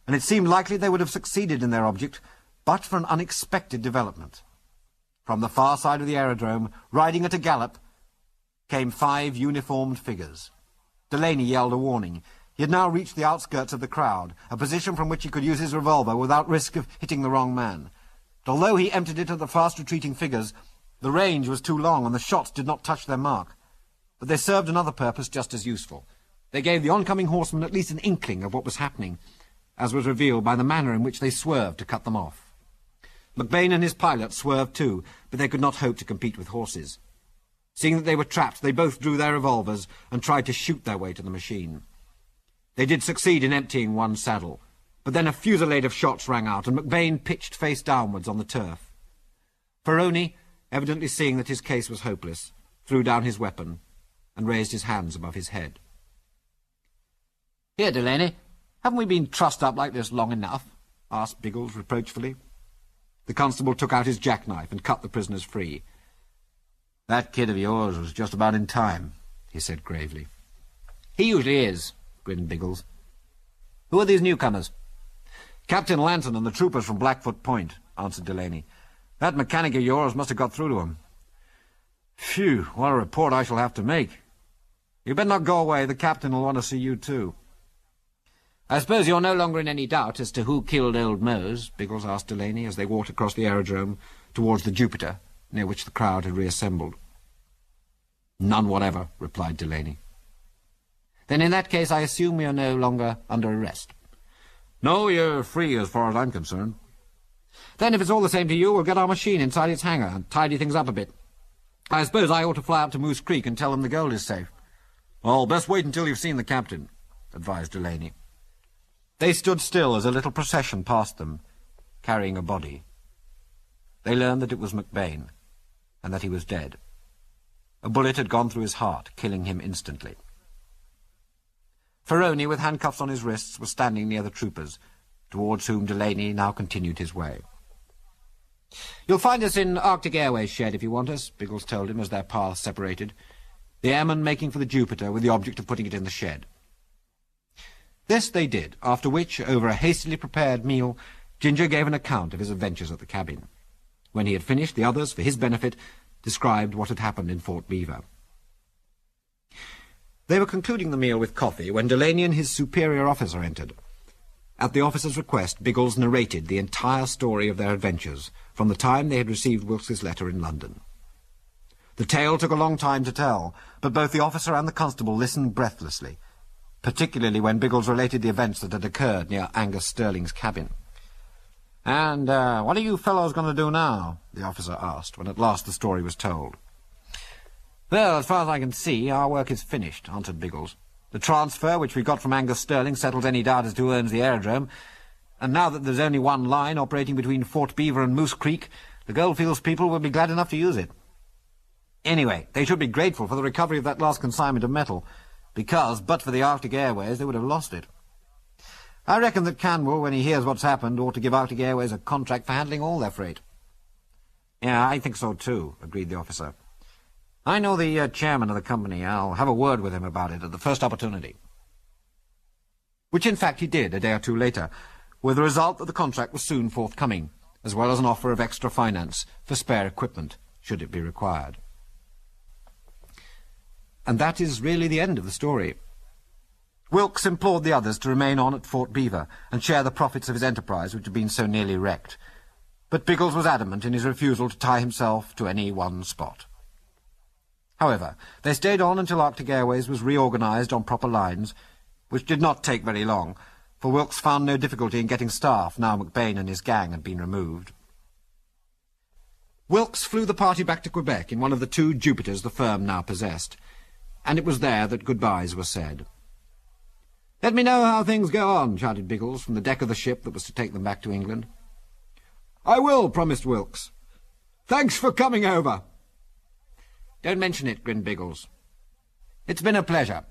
and it seemed likely they would have succeeded in their object but for an unexpected development. From the far side of the aerodrome, riding at a gallop, came 5 uniformed figures. Delaney yelled a warning. He had now reached the outskirts of the crowd, a position from which he could use his revolver without risk of hitting the wrong man. But although he emptied it at the fast-retreating figures, the range was too long and the shots did not touch their mark. But they served another purpose just as useful. They gave the oncoming horsemen at least an inkling of what was happening, as was revealed by the manner in which they swerved to cut them off. McBain and his pilot swerved too, but they could not hope to compete with horses. Seeing that they were trapped, they both drew their revolvers and tried to shoot their way to the machine. They did succeed in emptying one saddle, but then a fusillade of shots rang out, and McBain pitched face downwards on the turf. Ferroni, evidently seeing that his case was hopeless, threw down his weapon and raised his hands above his head. "Here, Delaney, haven't we been trussed up like this long enough?" asked Biggles reproachfully. The constable took out his jackknife and cut the prisoners free. "That kid of yours was just about in time," he said gravely. "He usually is," grinned Biggles. "Who are these newcomers?" "Captain Lanson and the troopers from Blackfoot Point," answered Delaney. "That mechanic of yours must have got through to him." "Phew, what a report I shall have to make. You better not go away. The captain will want to see you too." "I suppose you're no longer in any doubt as to who killed old Mose?" Biggles asked Delaney as they walked across the aerodrome towards the Jupiter, near which the crowd had reassembled. "None whatever," replied Delaney. "Then in that case I assume we are no longer under arrest." "No, you're free as far as I'm concerned." "Then if it's all the same to you, we'll get our machine inside its hangar and tidy things up a bit. I suppose I ought to fly up to Moose Creek and tell them the gold is safe." "Well, best wait until you've seen the captain," advised Delaney. They stood still as a little procession passed them, carrying a body. They learned that it was McBain, and that he was dead. A bullet had gone through his heart, killing him instantly. Ferroni, with handcuffs on his wrists, was standing near the troopers, towards whom Delaney now continued his way. "You'll find us in Arctic Airways shed if you want us," Biggles told him as their paths separated, the airmen making for the Jupiter with the object of putting it in the shed. This they did, after which, over a hastily prepared meal, Ginger gave an account of his adventures at the cabin. When he had finished, the others, for his benefit, described what had happened in Fort Beaver. They were concluding the meal with coffee when Delaney and his superior officer entered. At the officer's request, Biggles narrated the entire story of their adventures, from the time they had received Wilkes's letter in London. The tale took a long time to tell, but both the officer and the constable listened breathlessly, particularly when Biggles related the events that had occurred near Angus Sterling's cabin. "And what are you fellows going to do now?" the officer asked, when at last the story was told. "Well, as far as I can see, our work is finished," answered Biggles. "The transfer which we got from Angus Sterling settles any doubt as to who owns the aerodrome, and now that there's only one line operating between Fort Beaver and Moose Creek, the Goldfields people will be glad enough to use it. Anyway, they should be grateful for the recovery of that last consignment of metal, because, but for the Arctic Airways, they would have lost it. I reckon that Canwell, when he hears what's happened, ought to give Arctic Airways a contract for handling all their freight." "Yeah, I think so too," agreed the officer. "I know the chairman of the company. I'll have a word with him about it at the first opportunity." Which in fact he did a day or two later, with the result that the contract was soon forthcoming, as well as an offer of extra finance for spare equipment, should it be required. And that is really the end of the story. Wilkes implored the others to remain on at Fort Beaver and share the profits of his enterprise, which had been so nearly wrecked. But Biggles was adamant in his refusal to tie himself to any one spot. However, they stayed on until Arctic Airways was reorganized on proper lines, which did not take very long, for Wilkes found no difficulty in getting staff now McBain and his gang had been removed. Wilkes flew the party back to Quebec in one of the 2 Jupiters the firm now possessed, and it was there that goodbyes were said. "Let me know how things go on," shouted Biggles from the deck of the ship that was to take them back to England. "I will," promised Wilkes. "Thanks for coming over." "Don't mention it," grinned Biggles. "It's been a pleasure."